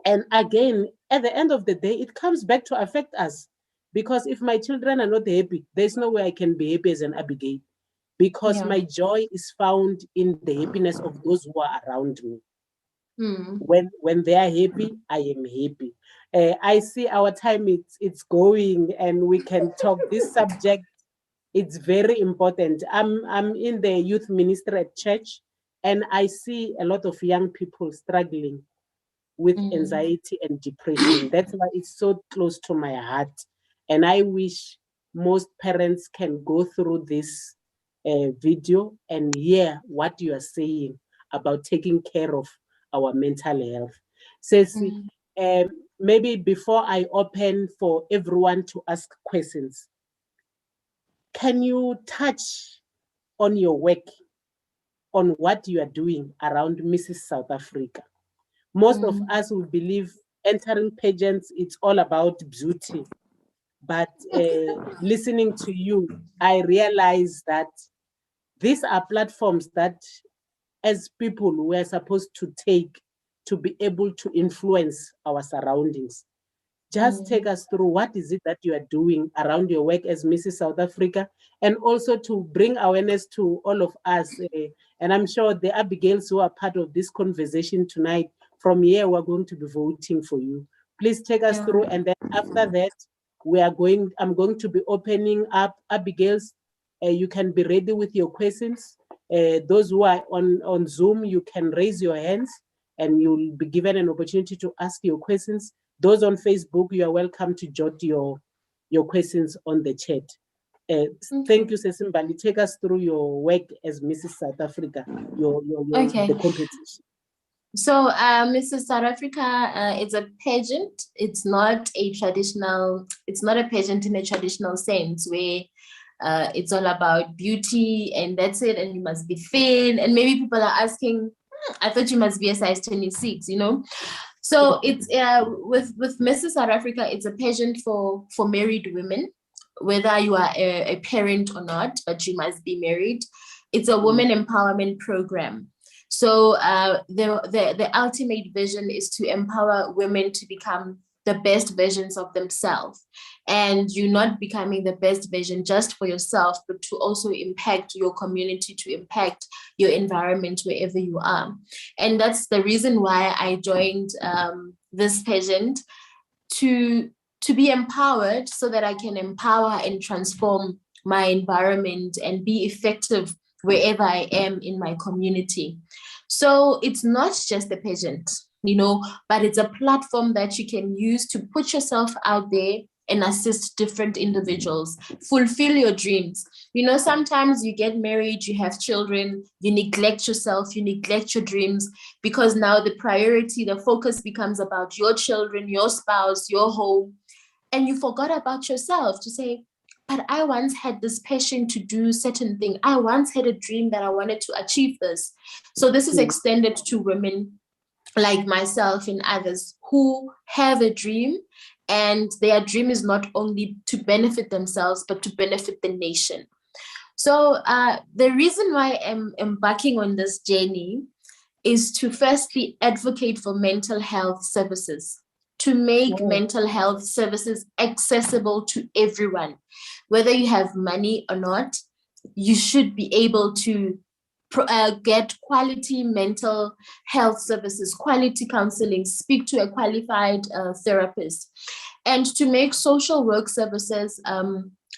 And again, at the end of the day, it comes back to affect us. Because if my children are not happy, there's no way I can be happy as an Abigail. Because my joy is found in the happiness of those who are around me. When they are happy, I am happy. I see our time it's going, and we can talk this subject. It's very important. I'm in the youth ministry at church, and I see a lot of young people struggling with anxiety and depression. That's why it's so close to my heart. And I wish most parents can go through this video and hear what you are saying about taking care of our mental health. Ceci, maybe before I open for everyone to ask questions, can you touch on your work, on what you are doing around Mrs. South Africa? Most of us will believe entering pageants, it's all about beauty. But listening to you, I realize that these are platforms that, as people, we are supposed to take to be able to influence our surroundings. Just take us through what is it that you are doing around your work as Mrs. South Africa, and also to bring awareness to all of us. And I'm sure the Abigails who are part of this conversation tonight, from here, we're going to be voting for you. Please take us through, and then after that, I'm going to be opening up. Abigails, you can be ready with your questions. Those who are on Zoom, you can raise your hands and you'll be given an opportunity to ask your questions. Those on Facebook, you are welcome to jot your questions on the chat. Thank you, Mbali. Take us through your work as Mrs. South Africa, the competition. So Mrs. South Africa, it's a pageant. It's not a pageant in a traditional sense where it's all about beauty and that's it, and you must be thin. And maybe people are asking, I thought you must be a size 26, you know. So it's with Mrs. South Africa, it's a pageant for married women, whether you are a parent or not, but you must be married. It's a women empowerment program. So the ultimate vision is to empower women to become the best versions of themselves. And you're not becoming the best version just for yourself, but to also impact your community, to impact your environment wherever you are. And that's the reason why I joined this pageant, to be empowered so that I can empower and transform my environment and be effective wherever I am in my community. So it's not just a pageant, you know, but it's a platform that you can use to put yourself out there and assist different individuals, fulfill your dreams. You know, sometimes you get married, you have children, you neglect yourself, you neglect your dreams, because now the priority, the focus becomes about your children, your spouse, your home, and you forgot about yourself to say, but I once had this passion to do certain thing. I once had a dream that I wanted to achieve this. So this is extended to women like myself and others who have a dream, and their dream is not only to benefit themselves, but to benefit the nation. So the reason why I'm embarking on this journey is to firstly advocate for mental health services, to make mental health services accessible to everyone. Whether you have money or not, you should be able to get quality mental health services, quality counseling, speak to a qualified therapist, and to make social work services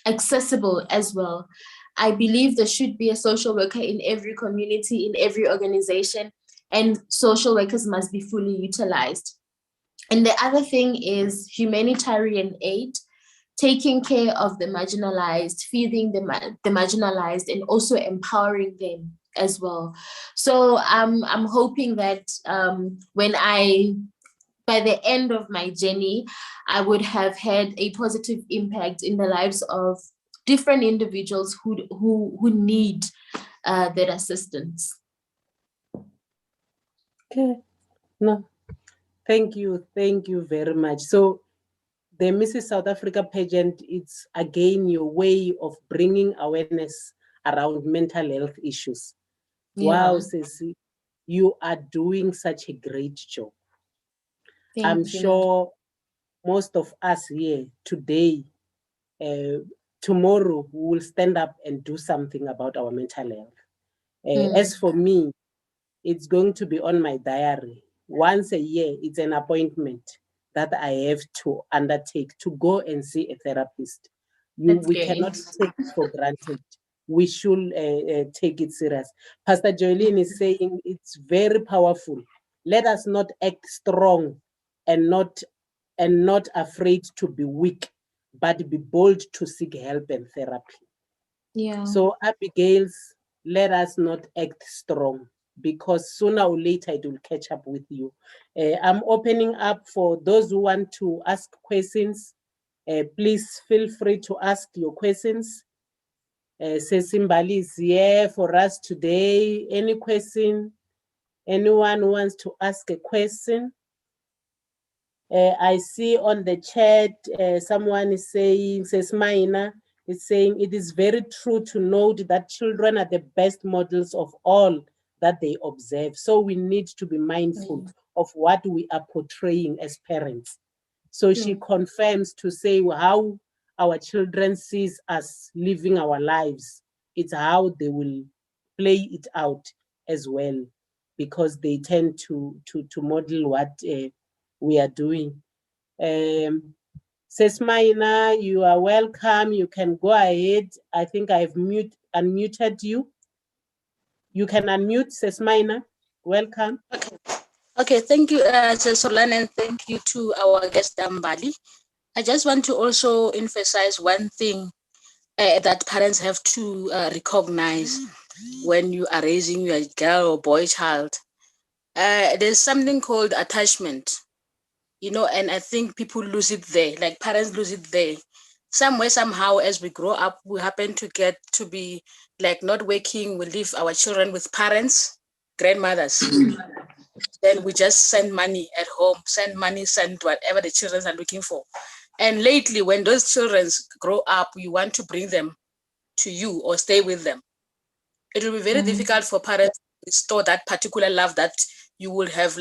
accessible as well. I believe there should be a social worker in every community, in every organization, and social workers must be fully utilized. And the other thing is humanitarian aid, taking care of the marginalized, feeding the marginalized, and also empowering them as well. So I'm hoping that by the end of my journey, I would have had a positive impact in the lives of different individuals who need that assistance. Okay. No, thank you very much. So the Mrs. South Africa pageant, it's again your way of bringing awareness around mental health issues. Yeah. Wow, Ceci, you are doing such a great job. I'm Thank you. sure most of us here today, tomorrow, we will stand up and do something about our mental health. As for me, it's going to be on my diary. Once a year, it's an appointment that I have to undertake to go and see a therapist. That's We great. cannot take it for granted. We should take it serious. Pastor Joelene is saying it's very powerful. Let us not act strong and not afraid to be weak, but be bold to seek help and therapy. Yeah. So Abigails, let us not act strong, because sooner or later it will catch up with you. I'm opening up for those who want to ask questions. Please feel free to ask your questions. Mbali is here for us today. Any question? Anyone who wants to ask a question? I see on the chat, someone is saying, says Maina, is saying, it is very true to note that children are the best models of all that they observe. So we need to be mindful of what we are portraying as parents. So she confirms to say how our children sees us living our lives. It's how they will play it out as well, because they tend to model what we are doing. Sesmaina, you are welcome. You can go ahead. I think I've unmuted you. You can unmute, Sesmaina. Welcome. Okay, thank you, Solana, and thank you to our guest, Mbali. I just want to also emphasize one thing that parents have to recognize when you are raising your girl or boy child. There's something called attachment, you know, and I think people lose it there, like parents lose it there. Somewhere, somehow, as we grow up, we happen to get to be like not working, we leave our children with parents. grandmothers. Then we just send money at home, send whatever the children are looking for. And lately, when those children grow up, you want to bring them to you or stay with them. It will be very difficult for parents to restore that particular love that you would have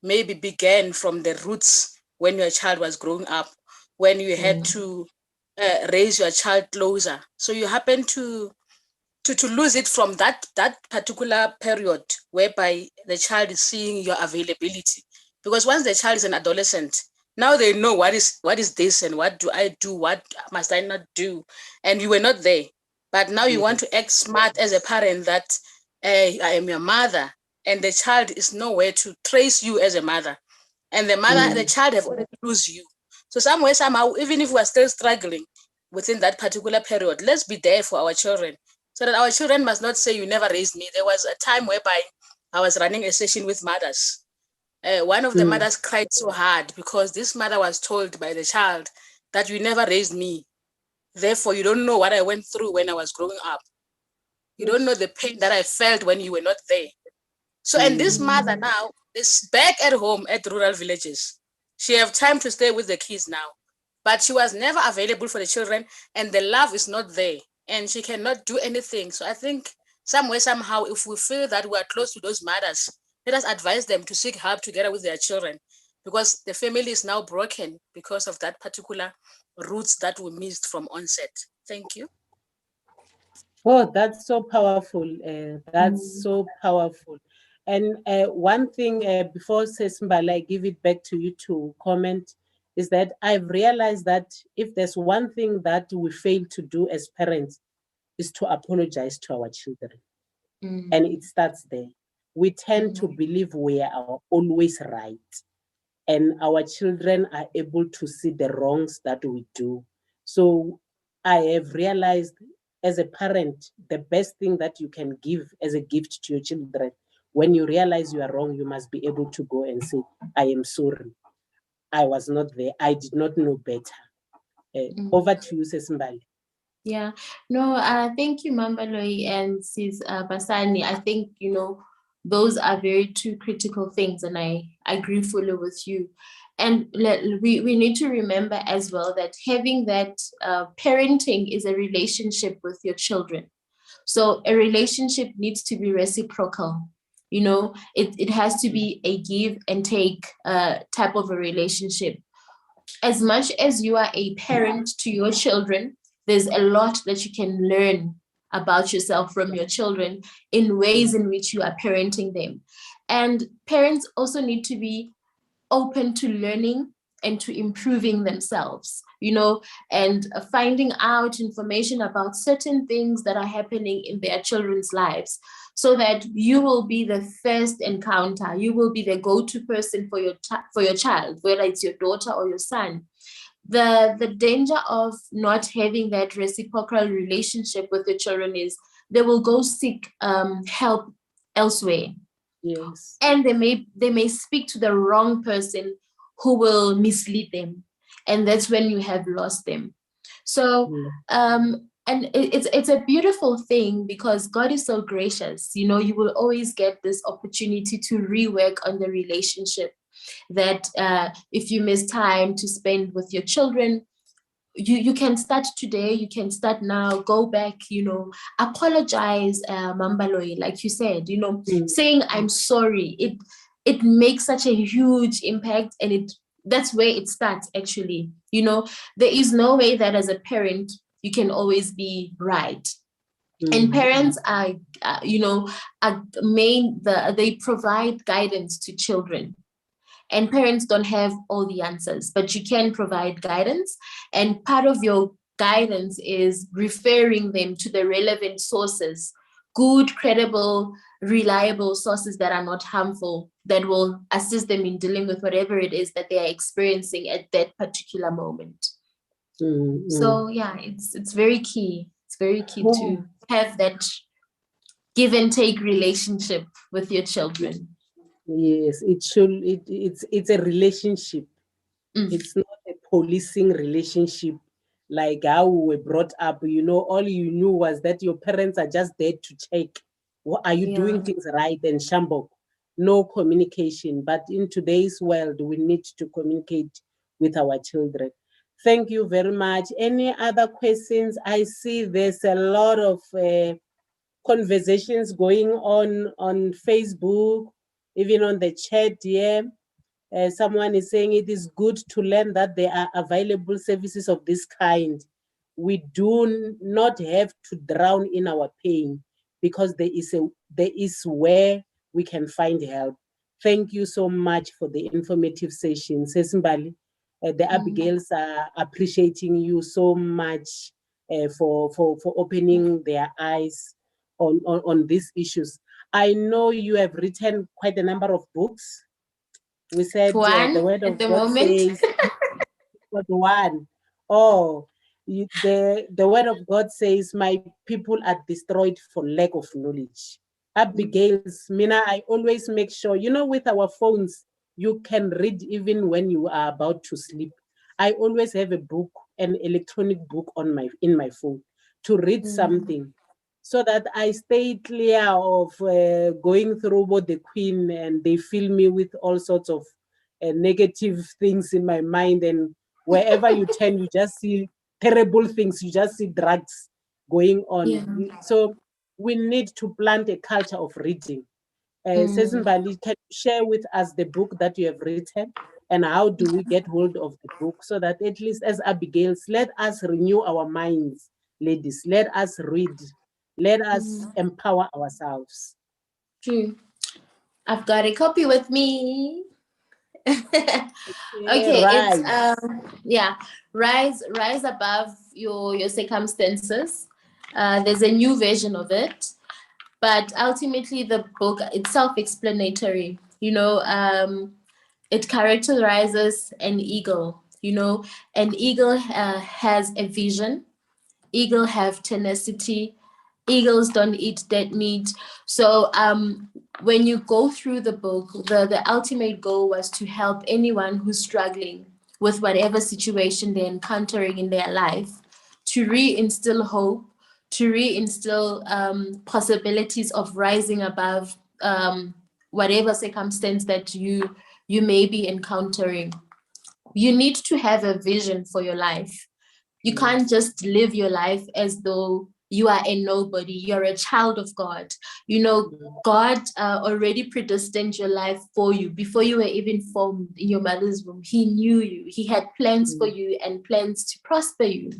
maybe began from the roots when your child was growing up, when you had to raise your child closer. So you happen to lose it from that particular period whereby the child is seeing your availability. Because once the child is an adolescent, now they know what is this and what do I do, what must I not do, and you were not there. But now you want to act smart as a parent that I am your mother, and the child is nowhere to trace you as a mother, and the child have already lose you. So somewhere, somehow, even if we are still struggling within that particular period, let's be there for our children, so that our children must not say, you never raised me. There was a time whereby I was running a session with mothers. One of the mothers cried so hard because this mother was told by the child that you never raised me. Therefore, you don't know what I went through when I was growing up. You don't know the pain that I felt when you were not there. So, and this mother now is back at home at rural villages. She have time to stay with the kids now, but she was never available for the children, and the love is not there, and she cannot do anything. So I think somewhere, somehow, if we feel that we are close to those mothers, let us advise them to seek help together with their children, because the family is now broken because of that particular roots that we missed from onset. Thank you. Oh, that's so powerful. That's so powerful. And one thing before Mbali, I give it back to you to comment, is that I've realized that if there's one thing that we fail to do as parents is to apologize to our children. And it starts there. We tend to believe we are always right, and our children are able to see the wrongs that we do. So I have realized as a parent, the best thing that you can give as a gift to your children, when you realize you are wrong, you must be able to go and say, I am sorry. I was not there. I did not know better. Over to you, Mbali. Yeah, no, thank you, Mbali and Sis Basani. I think, those are very two critical things, and I agree fully with you. And we need to remember as well that having that parenting is a relationship with your children. So a relationship needs to be reciprocal. It has to be a give and take type of a relationship. As much as you are a parent to your children, there's a lot that you can learn about yourself from your children in ways in which you are parenting them. And parents also need to be open to learning and to improving themselves, and finding out information about certain things that are happening in their children's lives, so that you will be the first encounter. You will be the go-to person for your child, whether it's your daughter or your son. The danger of not having that reciprocal relationship with your children is they will go seek help elsewhere. Yes. And they may speak to the wrong person who will mislead them. And that's when you have lost them. So, and it's a beautiful thing, because God is so gracious. You will always get this opportunity to rework on the relationship, that if you miss time to spend with your children, you can start today, you can start now, go back, apologize, Mbali, like you said, saying I'm sorry. It makes such a huge impact, and that's where it starts, actually. There is no way that as a parent you can always be right. And parents are they provide guidance to children. And parents don't have all the answers, but you can provide guidance. And part of your guidance is referring them to the relevant sources, good, credible, reliable sources that are not harmful, that will assist them in dealing with whatever it is that they are experiencing at that particular moment. So yeah, it's very key. It's very key to have that give and take relationship with your children. Yes, it's a relationship. It's not a policing relationship like how we were brought up. All you knew was that your parents are just there to check Are you doing things right? And Shambok, no communication. But in today's world, we need to communicate with our children. Thank you very much. Any other questions? I see there's a lot of conversations going on Facebook, even on the chat here. Someone is saying it is good to learn that there are available services of this kind. We do not have to drown in our pain because there is where we can find help. Thank you so much for the informative session. Mbali, the Abigails are appreciating you so much for opening their eyes on these issues. I know you have written quite a number of books. We said the word of God says, one. Oh, the word of God says, my people are destroyed for lack of knowledge. Abigails, Mina, I always make sure, with our phones, you can read even when you are about to sleep. I always have a book, an electronic book in my phone to read something, so that I stay clear of going through what the Queen, and they fill me with all sorts of negative things in my mind. And wherever you turn, you just see terrible things. You just see drugs going on. So we need to plant a culture of reading. Mbali, can you share with us the book that you have written, and how do we get hold of the book, so that at least as Abigails, let us renew our minds, ladies. Let us read. Let us empower ourselves. True. I've got a copy with me. Okay, rise. It's rise above your circumstances. There's a new version of it, but ultimately the book, it's self-explanatory. It characterizes an eagle. An eagle has a vision. Eagle have tenacity. Eagles don't eat dead meat. So when you go through the book, the ultimate goal was to help anyone who's struggling with whatever situation they're encountering in their life, to reinstill hope, to reinstill possibilities of rising above whatever circumstance that you may be encountering. You need to have a vision for your life. You can't just live your life as though you are a nobody. You're a child of God. God already predestined your life for you. Before you were even formed in your mother's womb, he knew you. He had plans for you and plans to prosper you.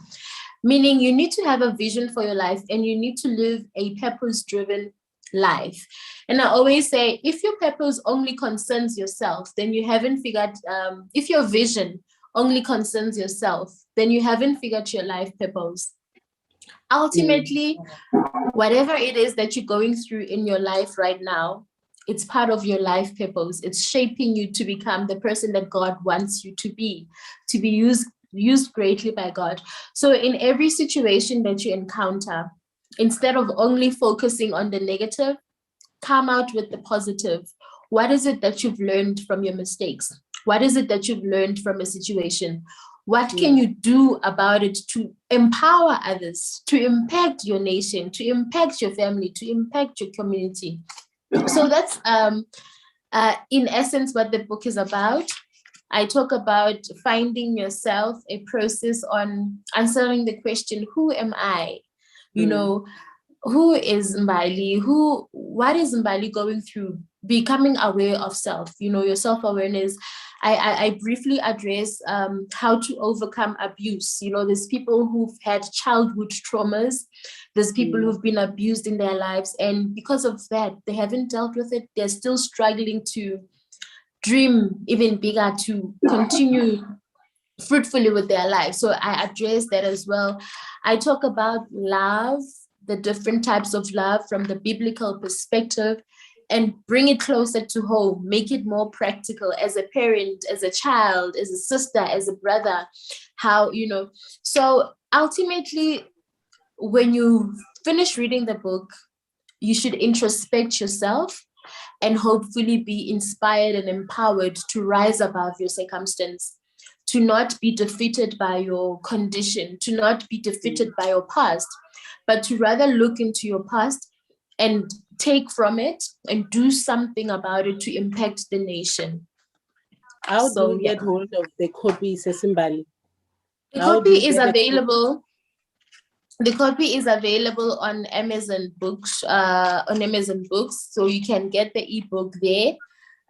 Meaning you need to have a vision for your life, and you need to live a purpose-driven life. And I always say, if your purpose only concerns yourself, then you haven't figured, if your vision only concerns yourself, then you haven't figured your life purpose. Ultimately, whatever it is that you're going through in your life right now, it's part of your life purpose. It's shaping you to become the person that God wants you to be used greatly by God. So in every situation that you encounter, instead of only focusing on the negative, come out with the positive. What is it that you've learned from your mistakes? What is it that you've learned from a situation? What can you do about it to empower others, to impact your nation, to impact your family, to impact your community? So that's, in essence, what the book is about. I talk about finding yourself, a process on answering the question, who am I? Who is Mbali? What is Mbali going through? Becoming aware of self, your self-awareness. I briefly address how to overcome abuse. There's people who've had childhood traumas. There's people who've been abused in their lives. And because of that, they haven't dealt with it. They're still struggling to dream even bigger, to continue fruitfully with their life. So I address that as well. I talk about love, the different types of love from the biblical perspective, and bring it closer to home, make it more practical as a parent, as a child, as a sister, as a brother, So ultimately, when you finish reading the book, you should introspect yourself and hopefully be inspired and empowered to rise above your circumstance, to not be defeated by your condition, to not be defeated by your past, but to rather look into your past and take from it and do something about it to impact the nation. How do we get hold of the copy, Mbali? The copy is available. The copy is available on Amazon Books. So you can get the ebook there.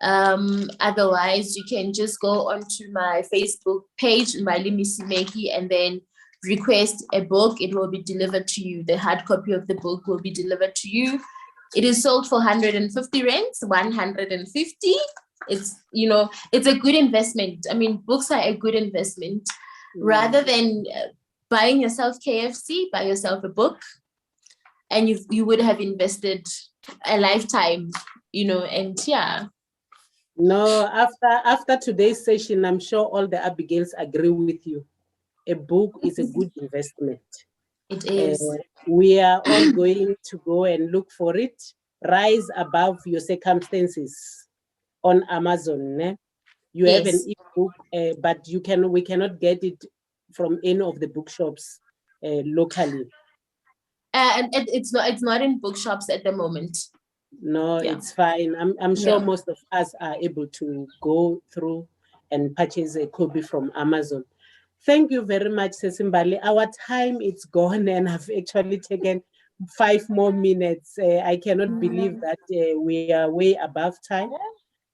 Otherwise, you can just go onto my Facebook page, Mbali Misimeki, and then request a book. It will be delivered to you. The hard copy of the book will be delivered to you. It is sold for 150 rands, 150. It's, you know, it's a good investment. I mean, books are a good investment. Rather than buying yourself KFC, buy yourself a book, and you would have invested a lifetime, you know, and yeah. No, after today's session, I'm sure all the Abigails agree with you. A book is a good investment. It is. We are all going to go and look for it. Rise above your circumstances on Amazon. You have an ebook, but we cannot get it from any of the bookshops locally. And it's not in bookshops at the moment. No, it's fine. I'm sure most of us are able to go through and purchase a copy from Amazon. Thank you very much, Mbali. Our time is gone, and I've actually taken 5 more minutes. I cannot believe that we are way above time.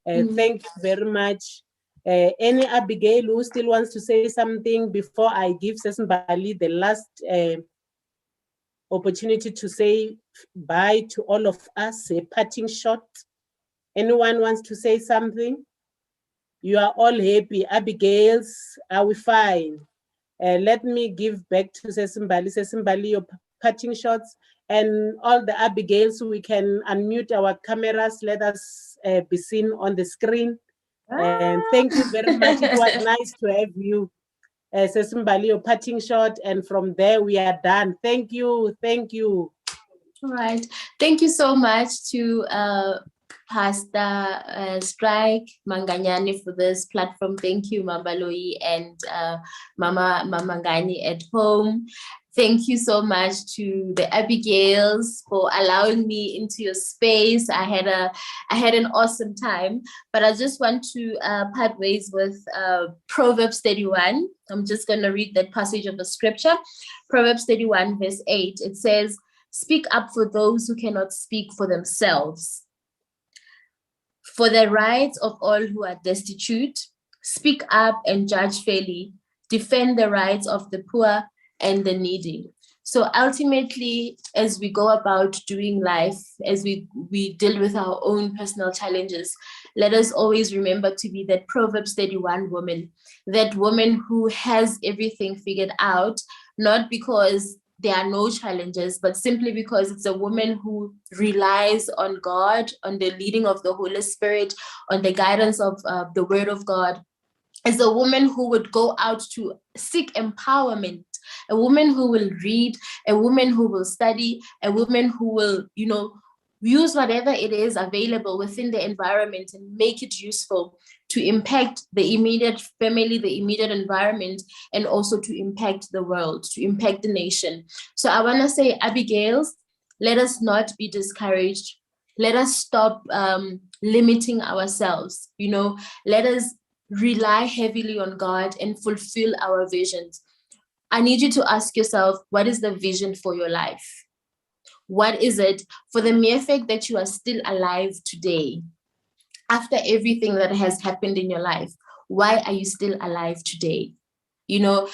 Thank you very much. Any Abigail who still wants to say something before I give Mbali the last opportunity to say bye to all of us, a parting shot? Anyone wants to say something? You are all happy. Abigails, are we fine? Let me give back to Mbali. Mbali, your parting shots. And all the Abigails, we can unmute our cameras. Let us be seen on the screen. And thank you very much. It was nice to have you. Mbali, your parting shot. And from there, we are done. Thank you. Thank you. All right. Thank you so much to Pastor Strike Manganyani for this platform. Thank you, Mbali and Mama Ngani at home. Thank you so much to the Abigails for allowing me into your space. I had an awesome time, but I just want to part ways with Proverbs 31. I'm just going to read that passage of the scripture. Proverbs 31 verse 8. It says, "Speak up for those who cannot speak for themselves. For the rights of all who are destitute, speak up and judge fairly. Defend the rights of the poor and the needy." So ultimately, as we go about doing life, as we deal with our own personal challenges, let us always remember to be that Proverbs 31 woman, that woman who has everything figured out, not because there are no challenges, but simply because it's a woman who relies on God, on the leading of the Holy Spirit, on the guidance of the Word of God. As a woman who would go out to seek empowerment, a woman who will read, a woman who will study, a woman who will, you know, use whatever it is available within the environment and make it useful to impact the immediate family, the immediate environment, and also to impact the world, to impact the nation. So I want to say, Abigails, let us not be discouraged. Let us stop limiting ourselves. You know, let us rely heavily on God and fulfill our visions. I need you to ask yourself, what is the vision for your life? What is it? For the mere fact that you are still alive today, after everything that has happened in your life, why are you still alive today? You know,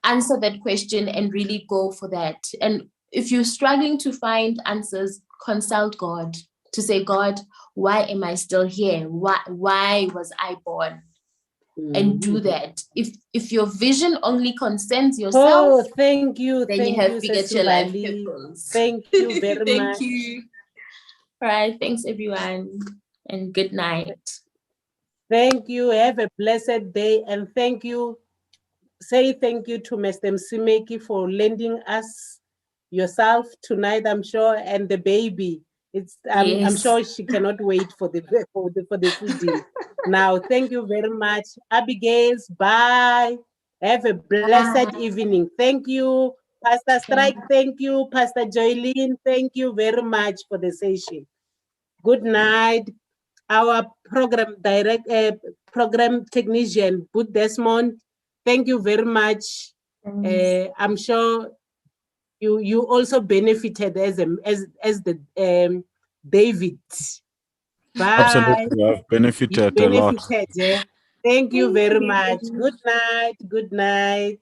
answer that question and really go for that. And if you're struggling to find answers, consult God to say, God, why am I still here? Why was I born? And do that. If your vision only concerns yourself, thank you. Then you have figured your life purpose. Thank you very much. Thank you. All right. Thanks, everyone. And good night. Thank you. Have a blessed day. And thank you. Say thank you to Mr. Misimeki for lending us yourself tonight, I'm sure, and the baby. I'm sure she cannot wait for the feeding. Now, thank you very much. Abigails, bye. Have a blessed evening. Thank you. Pastor Strike, thank you. Pastor Joylene, thank you very much for the session. Good night. Our program technician, Bud Desmond, thank you very much. I'm sure you also benefited as the David. Bye. Absolutely, I've benefited a lot. Thank you very much. Good night. Good night.